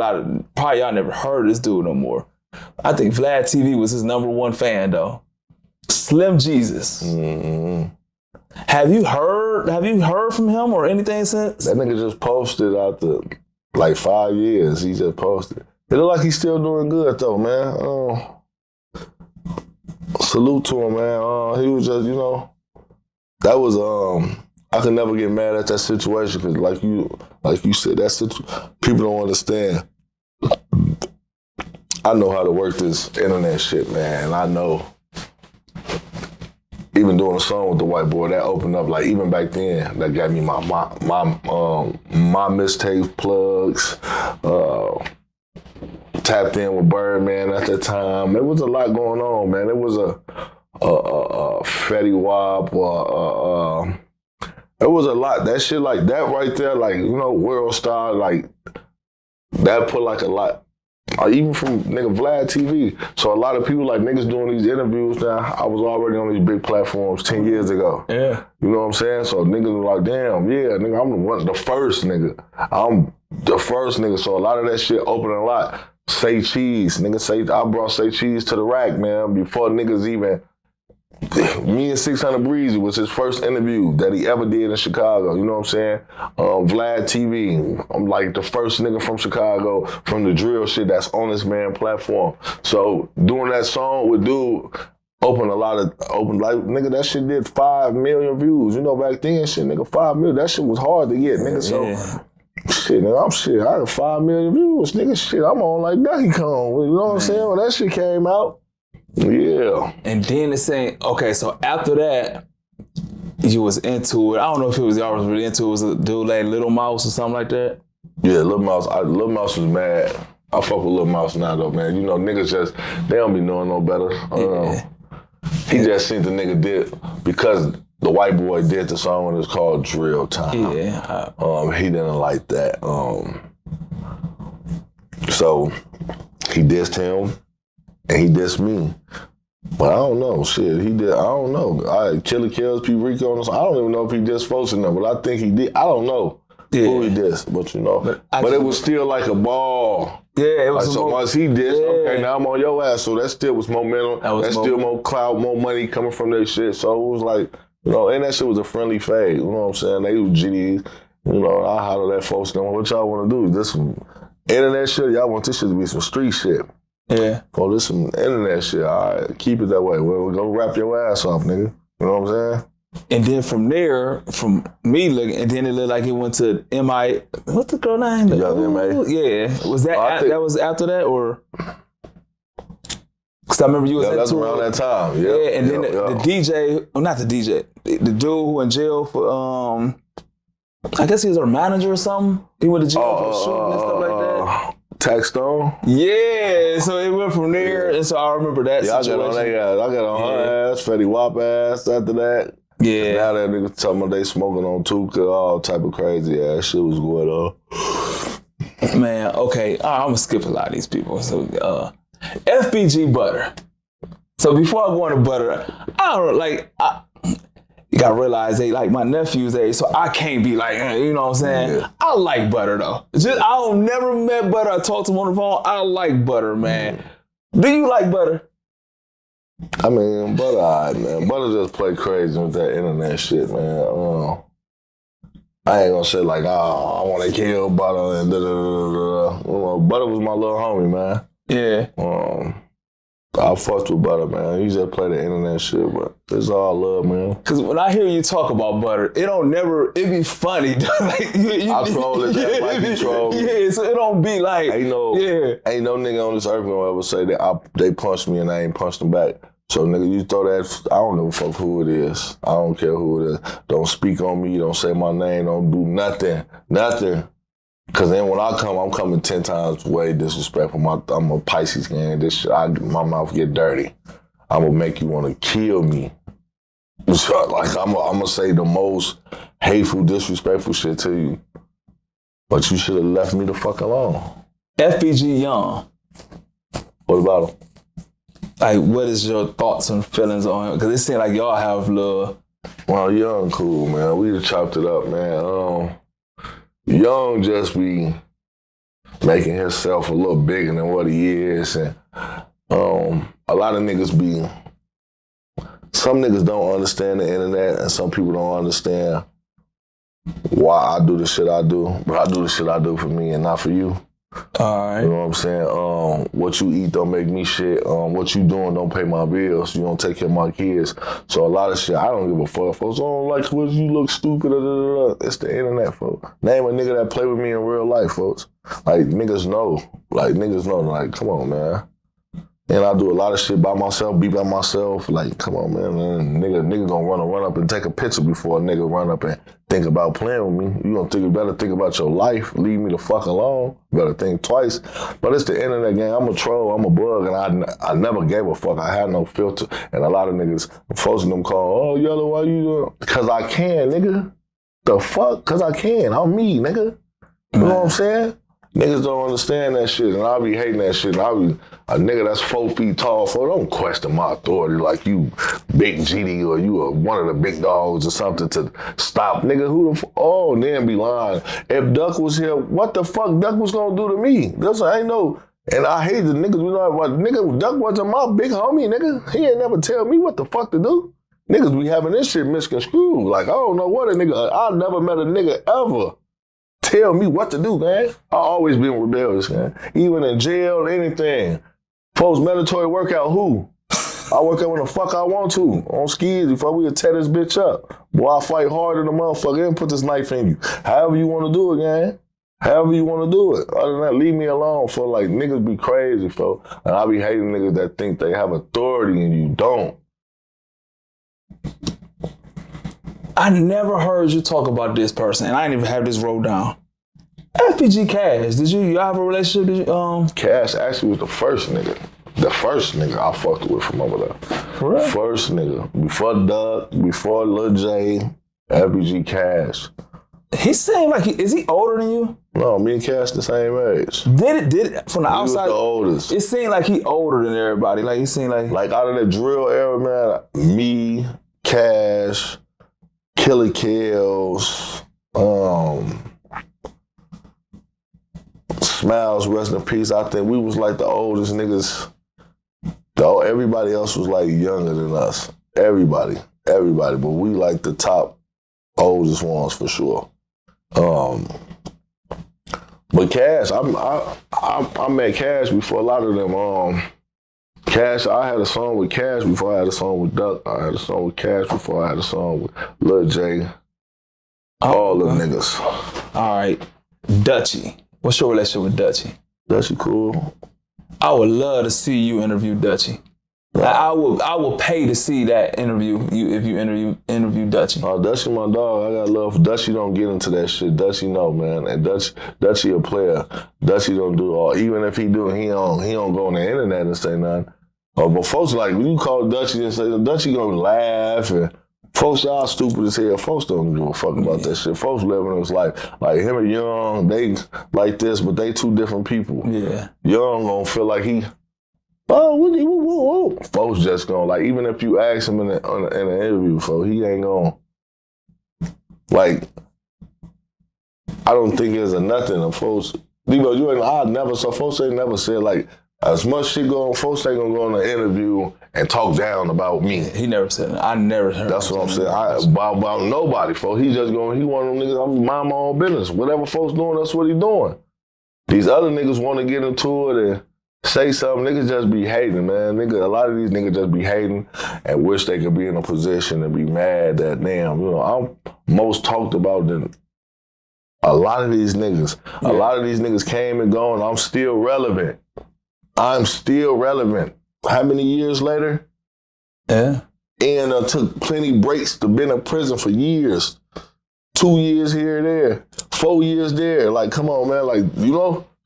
probably y'all never heard of this dude no more. I think Vlad TV was his #1 fan, though. Slim Jesus. Mm-hmm. Have you heard from him or anything since? That nigga just posted after like 5 years. He just posted. It look like he's still doing good though, man. Salute to him, man. He was just, you know, that was I could never get mad at that situation, because like you said, people don't understand. I know how to work this internet shit, man, and I know. Even doing a song with the white boy, that opened up, like, even back then, that got me my mixtape plugs, tapped in with Birdman at that time. There was a lot going on, man. It was a Fetty Wap, it was a lot. That shit, like, that right there, like, you know, World Star, like, that put, like, a lot. Even from nigga Vlad TV. So a lot of people, like, niggas doing these interviews now. I was already on these big platforms 10 years ago. Yeah. You know what I'm saying? So niggas were like, damn, yeah, nigga, I'm the first nigga. I'm the first nigga. So a lot of that shit opened a lot. Say Cheese. Nigga, I brought Say Cheese to the rack, man, before niggas even. Me and 600 Breezy was his first interview that he ever did in Chicago. You know what I'm saying? Vlad TV. I'm like the first nigga from Chicago from the drill shit that's on this man platform. So doing that song with dude opened like, nigga, that shit did 5 million views. You know, back then, shit, nigga, 5 million. That shit was hard to get, nigga. So, shit, nigga, I got 5 million views, nigga. Shit, I'm on like Donkey Kong. You know what I'm saying? When that shit came out, yeah. And then it's saying, okay, so after that, you was into it. I don't know if it was y'all was really into it. Was a dude like Little Mouse or something like that? Yeah, Lil Mouse. Lil Mouse was mad. I fuck with Lil Mouse now though, man. You know, niggas just, they don't be knowing no better. He just seen the nigga did, because the white boy did the song and it's called Drill Time. Yeah. He didn't like that. So he dissed him and he dissed me. But I don't know, shit. He did. I don't know. Killer Kills, P. Rico, I don't even know if he dissed folks in there, but I think he did. I don't know who he dissed, but you know. But it was still like a ball. Yeah, it was. Like, so once he dissed, okay, now I'm on your ass. So that still was momentum. That's still more clout, more money coming from that shit. So it was like, you know, and that shit was a friendly fade. You know what I'm saying? They was GDs. You know, I holler at folks. What y'all want to do? This some internet shit? Y'all want this shit to be some street shit? Yeah. Oh, this some internet shit. All right, keep it that way. Well, we're gonna wrap your ass off, nigga. You know what I'm saying? And then from there, from me looking, and then it looked like it went to M.I. What's the girl name? Young M.A. Yeah. Was that that was after that, or? Because I remember you was that's around that time. Yep. Yeah, and then the DJ, well, not the DJ, the dude who in jail for, I guess he was our manager or something. He went to jail for shooting and stuff like that. Tax Stone? Yeah, so it went from there, and so I remember that situation. I got on her ass, Fetty Wap ass after that. Yeah. Now that niggas talking about they smoking on Tuka, all type of crazy ass shit was going on. Man, okay, I'm gonna skip a lot of these people. So, FBG Butta. So before I go into Butter, I don't like. You gotta realize they like my nephew's age, so I can't be like, you know what I'm saying? Yeah. I like Butter though. I don't never met Butter. I talked to him on the phone. I like Butter, man. Do you like Butter? I mean, Butter, alright, man. Butter just play crazy with that internet shit, man. I ain't gonna say like, I want to kill Butter and Butter was my little homie, man. Yeah. I fucked with Butter, man. He just play the internet shit, but it's all love, man. Cause when I hear you talk about Butter, it be funny. Like, I troll it, that might be troll. Yeah, so it don't be like, ain't no nigga on this earth gonna ever say that they punched me and I ain't punched them back. So nigga, you throw that, I don't give a fuck who it is. I don't care who it is. Don't speak on me, don't say my name, don't do nothing. Cause then when I come, I'm coming 10 times way disrespectful. I'm a Pisces gang. This shit, my mouth get dirty. I'm gonna make you wanna kill me. So, like I'm gonna say the most hateful, disrespectful shit to you. But you should have left me the fuck alone. FBG Young. What about him? Like, what is your thoughts and feelings on him? Cause it seems like y'all have little. Well, Young cool, man. We just chopped it up, man. Young just be making himself a little bigger than what he is. And a lot of niggas some niggas don't understand the internet and some people don't understand why I do the shit I do. But I do the shit I do for me and not for you. All right. You know what I'm saying? What you eat don't make me shit. What you doing don't pay my bills. You don't take care of my kids. So a lot of shit, I don't give a fuck. Folks don't like what you look stupid. It's the internet, folks. Name a nigga that play with me in real life, folks. Like, niggas know. Like, come on, man. And I do a lot of shit by myself, be by myself. Like, come on, man. Nigga gonna run up and take a picture before a nigga run up and think about playing with me. You better think about your life. Leave me the fuck alone. You better think twice. But it's the internet game. I'm a troll. I'm a bug. And I never gave a fuck. I had no filter. And a lot of niggas, folks in them call, oh, Yella, why you doing? Because I can, nigga. The fuck? Because I can. I'm me, nigga. You know what I'm saying? Niggas don't understand that shit, and I be hating that shit. And I be a nigga that's 4 feet tall, so don't question my authority like you big GD or you are one of the big dogs or something to stop. Nigga, who the oh, and then be lying. If Duck was here, what the fuck Duck was gonna do to me? I ain't know. And I hate the niggas, you know what, nigga, Duck wasn't my big homie, nigga. He ain't never tell me what the fuck to do. Niggas be having this shit misconstrued. Like, I don't know what a nigga, I never met a nigga ever tell me what to do, man. I always been rebellious, man. Even in jail, anything. Folks, mandatory workout, who? I work out when the fuck I want to. On Skezy, before we tear this bitch up. Boy, I fight harder than a motherfucker and put this knife in you. However you want to do it, gang. However you want to do it. Other than that, leave me alone, for like, niggas be crazy, folks. And I be hating niggas that think they have authority and you don't. I never heard you talk about this person, and I didn't even have this wrote down. FBG Cash, y'all have a relationship? Cash actually was the first nigga. The first nigga I fucked with from over there. For real? First nigga. Before Duck, before Lil J, FBG Cash. He seemed like is he older than you? No, me and Cash the same age. Did it from the outside? He was the oldest. It seemed like he older than everybody. Like he seemed like out of the drill era, man, me, Cash, Killer Kills, Smiles, rest in peace. I think we was like the oldest niggas. Everybody else was like younger than us. Everybody. But we like the top oldest ones for sure. But Cash, I met Cash before a lot of them. Cash, I had a song with Cash before I had a song with Duck. I had a song with Cash before I had a song with Lil J. All them niggas. All right, Dutchie. What's your relationship with Dutchie? Dutchie cool. I would love to see you interview Dutchie. Like, I will pay to see that interview if you interview Dutchie. Oh, Dutchie my dog. I got love for Dutchie. Don't get into that shit. Dutchie know, man. And Dutchie a player. Dutchie don't do all. Even if he do, he don't go on the internet and say nothing. But folks like when you call Dutchie and say Dutchie gonna laugh and folks y'all stupid as hell. Folks don't give a fuck about that shit. Folks living his life. Like him and Young, they like this, but they two different people. Yeah. Young gonna feel like he. Oh, whoa. Folks just gonna, like, even if you ask him in an interview, folks, he ain't gonna, like, I don't think there's a nothing of folks. Folks ain't never said, like, as much shit going on, folks ain't gonna go on an interview and talk down about me. He never said that. I never heard That's what I'm saying. About nobody, folks. He just going, he one of them niggas, I'm mind my own business. Whatever folks doing, that's what he doing. These other niggas want to get into it and say something, niggas just be hating, man. A lot of these niggas just be hating and wish they could be in a position and be mad that, damn, I'm most talked about than a lot of these niggas. Yeah. A lot of these niggas came and gone. I'm still relevant. How many years later? Yeah. And took plenty breaks to been in prison for years. 2 years here and there. 4 years there. Like, come on, man. Like,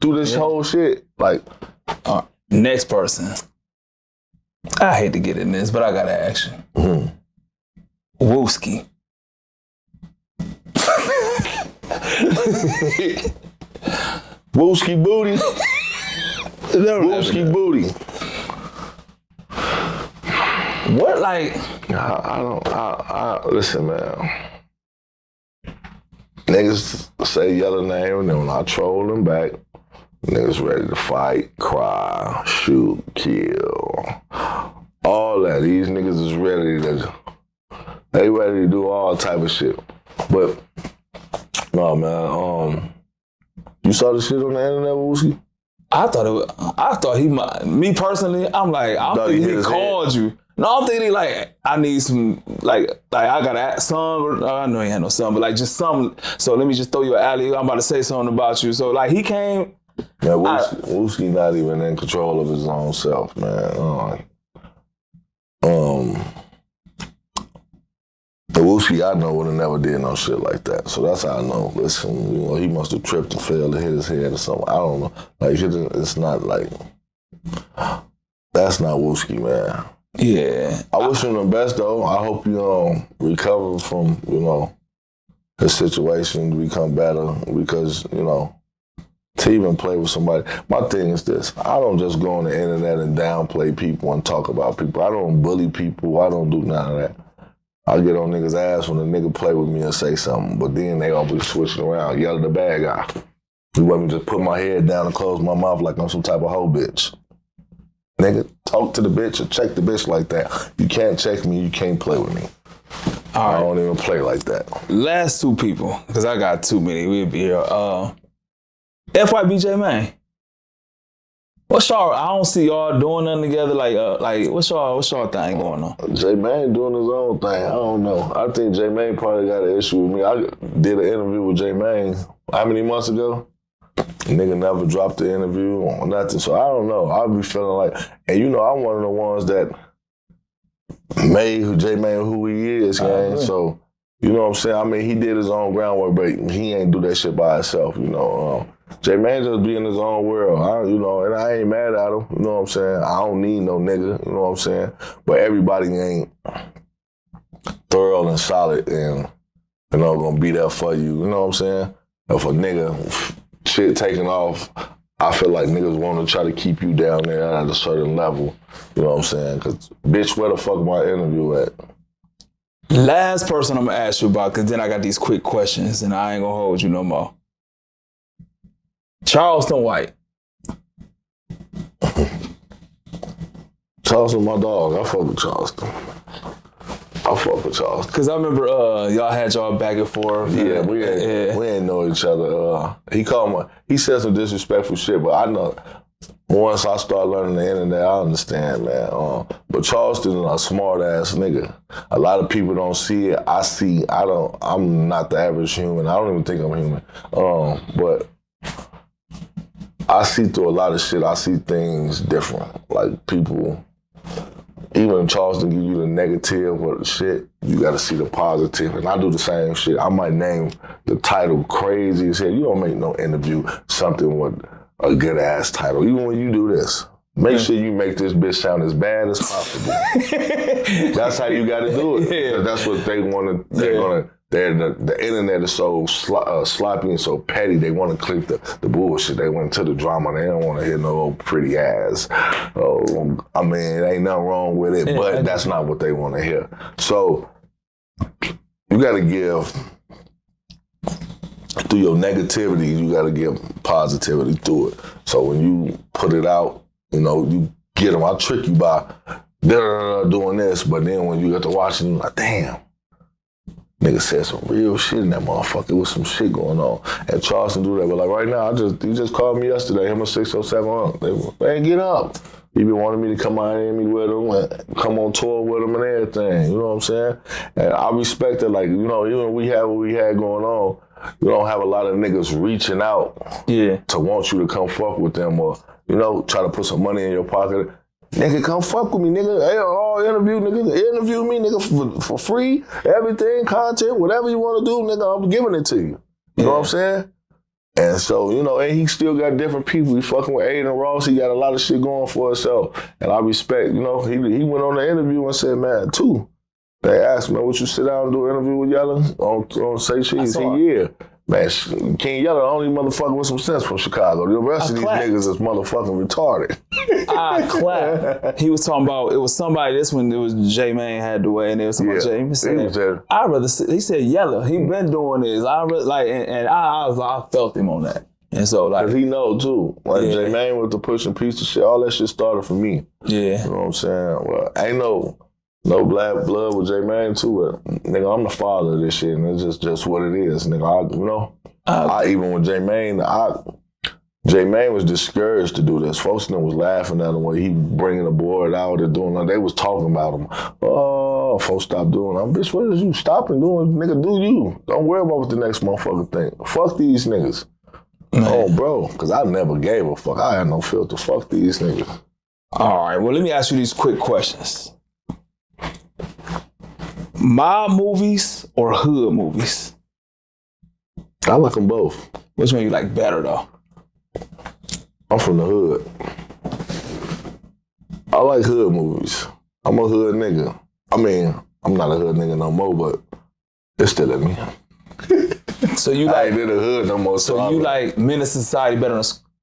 through this whole shit. Like, next person. I hate to get in this, but I gotta ask you. Mm-hmm. Wooski. Wooski booty. Wooski booty. What, like? Listen, man. Niggas say Yella name, and then when I troll them back, niggas ready to fight, cry, shoot, kill, all that. These niggas is ready to do all type of shit. But no, man. You saw the shit on the internet, Wooski? I thought he might. Me personally, I'm like, I'm thinking he called you. No, I'm thinking like I need some like I got some. I know he had no son, but like just some. So let me just throw you an alley. I'm about to say something about you. So like he came. Yeah, Wooski not even in control of his own self, man. The Wooski I know would have never did no shit like that. So that's how I know. Listen, he must have tripped and fell and hit his head or something. I don't know. Like it's not like that's not Wooski, man. Yeah. I wish him the best though. I hope you recover from his situation, to become better because to even play with somebody. My thing is this: I don't just go on the internet and downplay people and talk about people. I don't bully people. I don't do none of that. I get on niggas' ass when a nigga play with me and say something, but then they all be switching around. Yella the bad guy. You want me to just put my head down and close my mouth like I'm some type of hoe bitch. Nigga, talk to the bitch or check the bitch like that. You can't check me, you can't play with me. All right. I don't even play like that. Last two people, because I got too many. We'll be here. FYBJ, man. What's y'all? I don't see y'all doing nothing together. Like what's y'all thing going on? J-Mane doing his own thing. I don't know. I think J-Mane probably got an issue with me. I did an interview with J-Mane how many months ago? Nigga never dropped the interview or nothing. So I don't know. I'll be feeling like, and I'm one of the ones that made J-Mane who he is, gang. So You know what I'm saying? I mean, he did his own groundwork, but he ain't do that shit by himself, you know. J-Man just be in his own world, and I ain't mad at him, you know what I'm saying? I don't need no nigga, you know what I'm saying? But everybody ain't thorough and solid and, gonna be there for you, you know what I'm saying? If a nigga shit taking off, I feel like niggas want to try to keep you down there at a certain level, you know what I'm saying? Because, bitch, where the fuck my interview at? Last person I'm gonna ask you about, because then I got these quick questions and I ain't gonna hold you no more. Charleston White. Charleston, my dog. I fuck with Charleston. Cause I remember y'all had y'all back and forth. Yeah, we ain't know each other. He said some disrespectful shit, but I know once I start learning the internet, I understand, man. But Charleston is a smart ass nigga. A lot of people don't see it. I see. I'm not the average human. I don't even think I'm human. But I see through a lot of shit. I see things different. Like people, even in Charleston give you the negative or the shit, you gotta see the positive. And I do the same shit. I might name the title crazy as hell. You don't make no interview something with a good ass title. Even when you do this, make sure you make this bitch sound as bad as possible. That's how you gotta do it. Yeah. That's what they want to. The internet is so sloppy and so petty. They want to clip the bullshit. They went to the drama. They don't want to hear no old pretty ass. I mean, it ain't nothing wrong with it, but that's not what they want to hear. So you got to give, through your negativity, you got to give positivity through it. So when you put it out, you get them. I trick you by doing this, but then when you get to watching, you're like, damn. Nigga said some real shit in that motherfucker. There was some shit going on. And Charleston do that. But like right now, he just called me yesterday, him and 607. They ain't get up. He been wanting me to come out and meet with him and come on tour with him and everything. You know what I'm saying? And I respect it. Like, even when we had what we had going on, you don't have a lot of niggas reaching out to want you to come fuck with them or, try to put some money in your pocket. Nigga, come fuck with me, nigga. Hey, interview me, nigga, for free. Everything, content, whatever you want to do, nigga, I'm giving it to you. You know what I'm saying? And so, and he still got different people. He fucking with Aiden Ross. He got a lot of shit going for himself. And I respect, he went on the interview and said, man, too. They asked me, would you sit down and do an interview with Yella on Say Cheese? He said, yeah. Man, King Yella, the only motherfucker with some sense from Chicago. The rest of these niggas is motherfucking retarded. I clap. He was talking about, it was somebody, this one, it was J-Man had the way, and it was somebody, he said, he said Yella, he been doing this. I felt him on that. And so, like, cause he know too. Like, J-Man with the pushing piece of shit, all that shit started for me. Yeah. You know what I'm saying? Well, ain't no black blood with J-Man too. Nigga, I'm the father of this shit, and it's just what it is. Nigga, I even with J-Man, J-Man was discouraged to do this. Folks was laughing at him when he bringing the board out and doing that. They was talking about him. Oh, folks stop doing that. Bitch, what is you stopping doing? Nigga, do you. Don't worry about what the next motherfucker think. Fuck these niggas. Man. Oh, bro, because I never gave a fuck. I had no filter. Fuck these niggas. All right, well, let me ask you these quick questions. Mob movies or hood movies? I like them both. Which one you like better, though? I'm from the hood. I like hood movies. I'm a hood nigga. I mean, I'm not a hood nigga no more, but it's still in me. So you I ain't in the hood no more. So you like Menace to Society better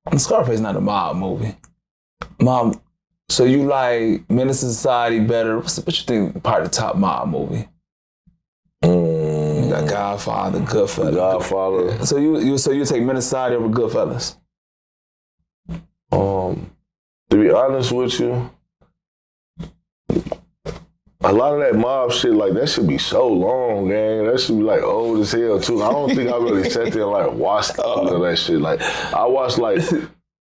than Scarface? Not a mob movie. So you like Menace to Society better? What you think part of the top mob movie? You got Godfather, Goodfellas. Godfather. So you take Menace to Society over Goodfellas? To be honest with you, a lot of that mob shit, like, that should be so long, gang. That should be, like, old as hell, too. I don't think I really sat there and, like, watched all of that shit. Like, I watched, like,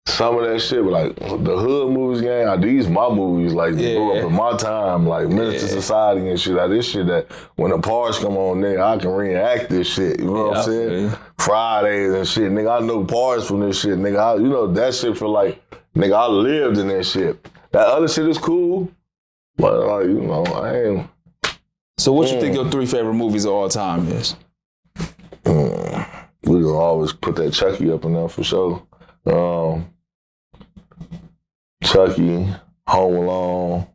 some of that shit, but, like, the hood movies, gang, these my movies, like, grew up in my time, like, Menace to Society and shit. Like, this shit that when the parts come on, nigga, I can reenact this shit. You know what I'm saying? Fridays and shit, nigga, I know parts from this shit, nigga. That shit for, like, nigga, I lived in that shit. That other shit is cool. But, like, I ain't... So what you think your 3 favorite movies of all time is? We gonna always put that Chucky up in there for sure. Chucky, Home Alone.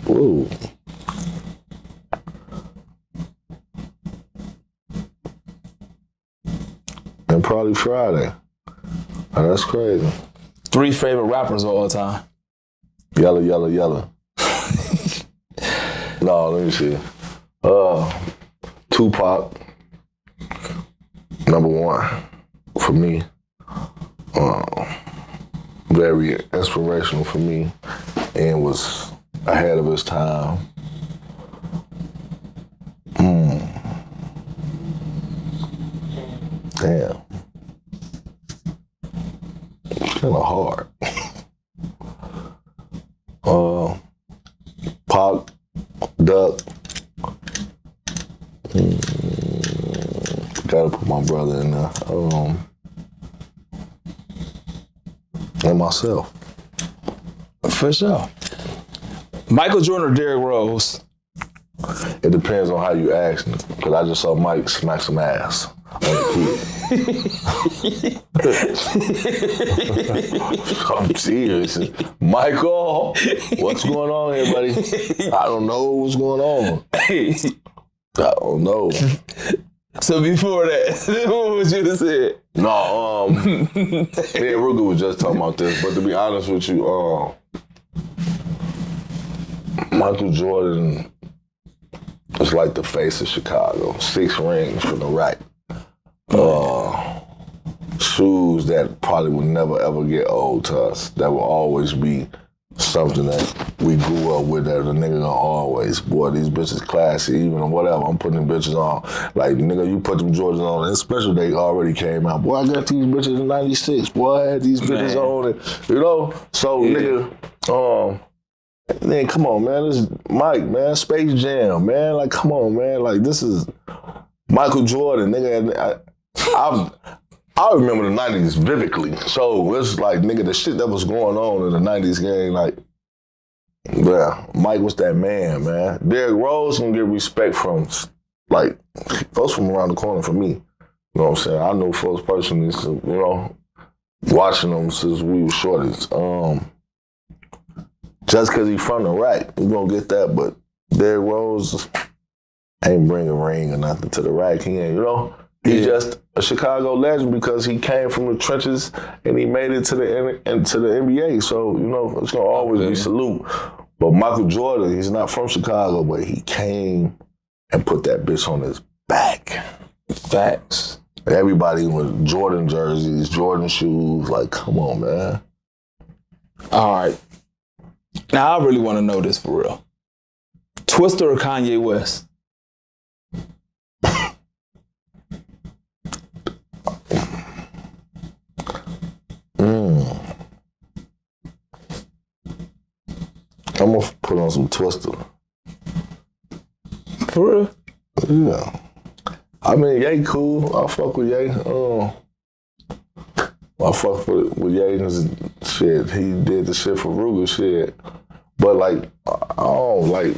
Ooh. And probably Friday. Oh, that's crazy. 3 favorite rappers of all time. Yella, Yella, Yella. No, let me see. Tupac, number 1 for me. Very inspirational for me and was ahead of his time. Damn. It's kind of hard. Pac, Duck. Gotta put my brother in there. And myself. For sure. Michael Jordan or Derrick Rose? It depends on how you ask me. Because I just saw Mike smack some ass on the kid. I'm serious. Michael, what's going on here, buddy? I don't know what's going on. I don't know. So before that, what would you have said? No, me and Ruger was just talking about this, but to be honest with you, Michael Jordan is like the face of Chicago. 6 rings from the right. Shoes that probably would never ever get old to us. That will always be something that we grew up with that a nigga gonna always, boy, these bitches classy, even whatever, I'm putting them bitches on. Like, nigga, you put them Jordans on, and special they already came out. Boy, I got these bitches in 96. Boy, I had these bitches on, and, you know? So, nigga, then come on, man, this is Mike, man, Space Jam, man, like, come on, man, like, this is Michael Jordan, nigga, I remember the 90s vividly. So it's like, nigga, the shit that was going on in the 90s game, like, yeah, Mike was that man. Derrick Rose can get respect from, like, folks from around the corner for me. You know what I'm saying? I know folks personally, so, you know, watching them since we were shorties. Just because he's from the rack, we gonna get that, but Derrick Rose ain't bring a ring or nothing to the rack. He ain't, you know? He's just a Chicago legend because he came from the trenches and he made it to the NBA. So, you know, it's going to always be salute. But Michael Jordan, he's not from Chicago, but he came and put that bitch on his back. Facts. Everybody with Jordan jerseys, Jordan shoes. Like, come on, man. All right. Now, I really want to know this for real. Twister or Kanye West? I'm gonna put on some Twister. For real? Yeah. I mean, Ye cool. I fuck with Ye. I fuck with Ye and shit. He did the shit for Ruger shit. But like, I don't like.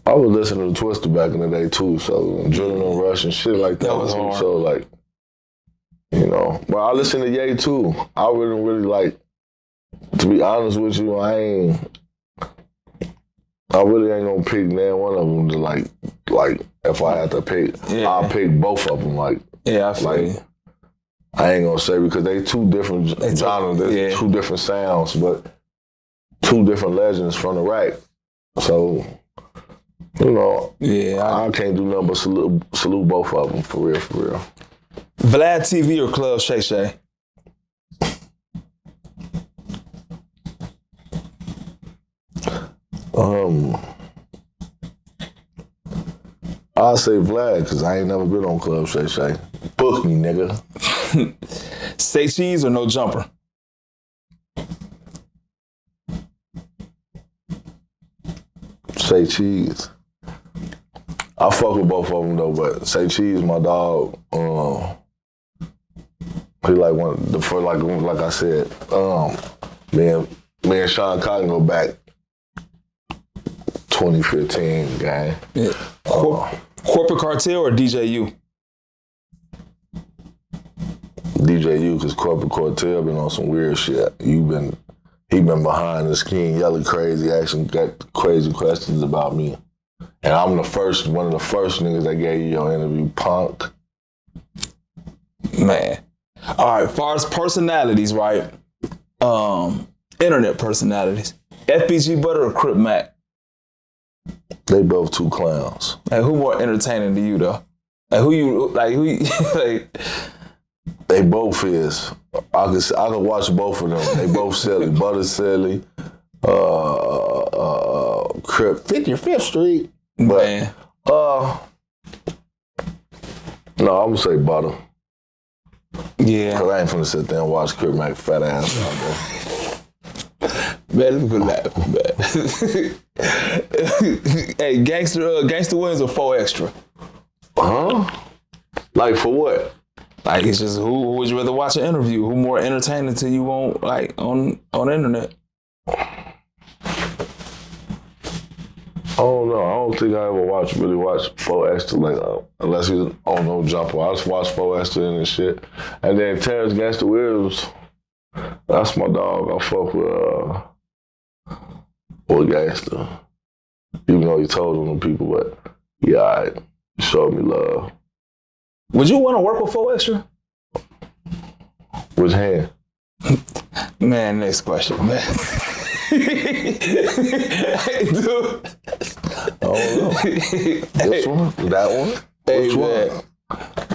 I was listening to Twister back in the day too. So Adrenaline Rush and shit like that was hard. So like, you know. But I listen to Ye too. I really like. To be honest with you, I really ain't gonna pick none one of them. To like if I had to pick, I'll pick both of them. Like, yeah, I feel you. I ain't gonna say because they two different genres, two different sounds, but two different legends from the rack. So, you know, I can't do nothing but salute both of them for real. Vlad TV or Club Shay Shay? I'll say Vlad, because I ain't never been on Club Shay Shay. Book me, nigga. Say cheese or no jumper? Say cheese. I fuck with both of them though, but Say Cheese, my dog, He like like I said, me and Sean Cotton go back 2015, gang. Yeah. Corporate Cartel or DJU? DJU, because Corporate Cartel been on some weird shit. He been behind this King Yella crazy, asking got crazy questions about me. And I'm one of the first niggas that gave you your interview, punk. Man. All right, as far as personalities, right? Internet personalities. FBG Butta or Crip Mac? They both two clowns. Like, who more entertaining to you though? Like, They both is. I could watch both of them. They both silly. Butta silly. Crip 55th Street. But man. No, I'm gonna say Butta. Yeah. Cause I ain't finna sit there and watch Crip Mac fat ass out Man, let me go laugh, man. Hey, Gangster Wins or 4 Extra? Huh? Like for what? Like, it's just who would you rather watch an interview? Who more entertaining to you on the internet? I don't know. I don't think I ever really watch 4 Extra like unless he's on No Jumper. I just watch 4 Extra and shit. And then Terrence Gangsta Williams, that's my dog. I fuck with Gangsta. Even though he told on them people, but yeah, alright. He showed me love. Would you want to work with 4 Extra? Which hand? Man, next question, man. Hey, dude. I don't know. This one? That one? Hey, Which one?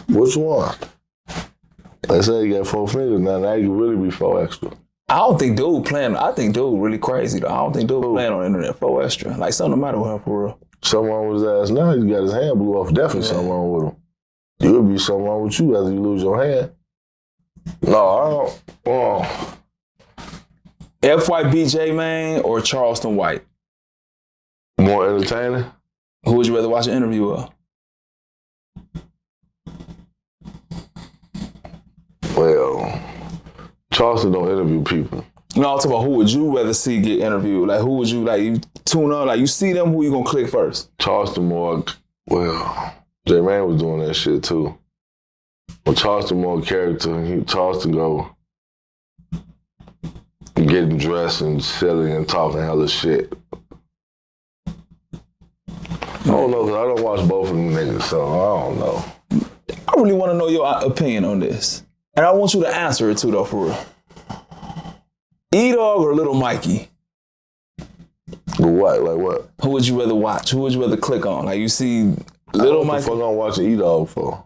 Which one? They say you got 4 fingers now. Now you can really be 4 Extra. I don't think dude playing. I think dude really crazy though. I don't think dude playing on the internet 4 Extra. Like something the matter with him for real. Something wrong with his ass now. He got his hand blew off. Definitely something wrong with him. It would be something wrong with you after you lose your hand. No, I don't. FYBJ, man, or Charleston White? More entertaining? Who would you rather watch an interview of? Well, Charleston don't interview people. No, I'm talking about who would you rather see get interviewed? Like, who would you, like, you tune on, like, you see them, who you gonna click first? Charleston more, well, J-Man was doing that shit too. But Charleston more character. Charleston go getting dressed and selling and talking hella shit. I don't know, because I don't watch both of them niggas, so I don't know. I really want to know your opinion on this. And I want you to answer it too, though, for real. Edogg or Little Mikey? What? Like what? Who would you rather watch? Who would you rather click on? Like, you see Little Mikey? What the fuck I'm watching Edogg for?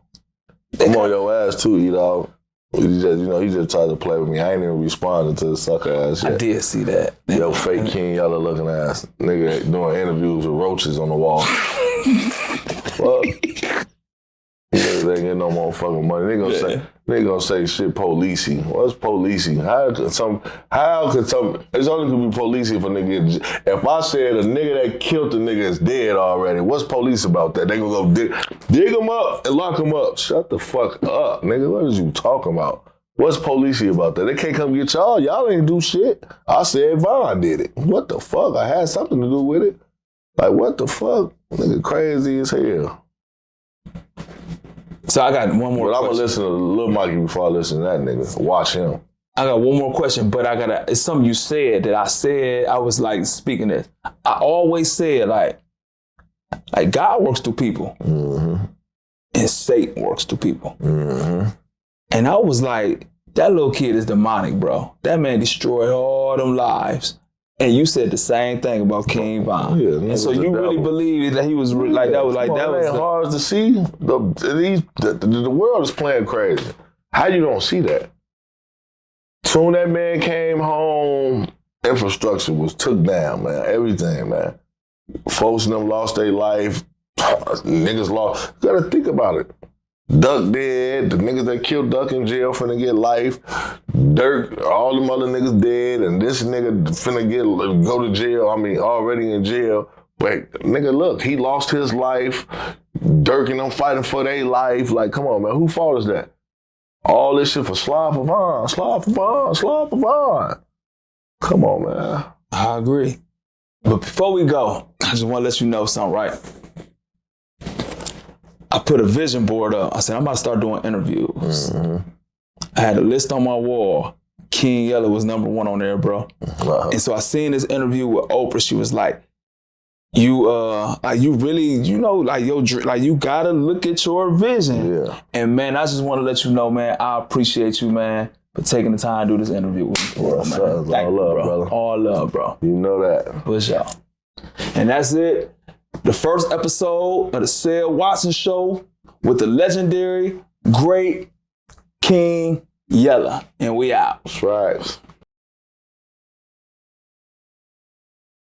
I'm on your ass too, Edogg. He just tried to play with me. I ain't even responding to the sucker ass shit. I did see that. Yo, fake King Yella looking ass. Nigga doing interviews with roaches on the wall. Fuck. Niggas ain't getting no more fucking money. They gonna say shit policey. What's policey? How could some, it's only gonna be policey if a nigga, if I said a nigga that killed the nigga is dead already, what's police about that? They gonna go dig him up and lock him up. Shut the fuck up, nigga. What is you talking about? What's policey about that? They can't come get y'all. Y'all ain't do shit. I said Vaughn did it. What the fuck? I had something to do with it. Like, what the fuck? Nigga crazy as hell. So I got one more question. But I'm gonna listen to Lil Mikey before I listen to that nigga. Watch him. I got one more question, but it's something you said that I was like speaking this. I always said like God works through people. Mm-hmm. And Satan works through people. Mm-hmm. And I was like, that little kid is demonic, bro. That man destroyed all them lives. And you said the same thing about King Von. Yeah, and so you really believe that he was like that was like that was hard to see. The world is playing crazy. How you don't see that? Soon that man came home, infrastructure was took down, man. Everything, man. Folks in them lost their life. Niggas lost. You gotta think about it. Duck dead. The niggas that killed Duck in jail finna get life. Durk, all them other niggas dead, and this nigga finna go to jail. I mean, already in jail. But nigga, look, he lost his life. Durk and them fighting for their life. Like, come on, man. Who fault is that? All this shit for slide for Vaughn, slide for Vaughn, slide for Vaughn. Come on, man. I agree. But before we go, I just want to let you know something, right? I put a vision board up. I said, I'm about to start doing interviews. I had a list on my wall. King Yella was number 1 on there, bro. And so I seen this interview with Oprah. She was like, you really, you gotta look at your vision. Yeah. And man, I just want to let you know, man, I appreciate you, man, for taking the time to do this interview with me. Bro, man. All love, brother. All love, bro. You know that. For sure. And that's it. The first episode of the Ced Watson Show with the legendary, great King Yella. And we out. That's right.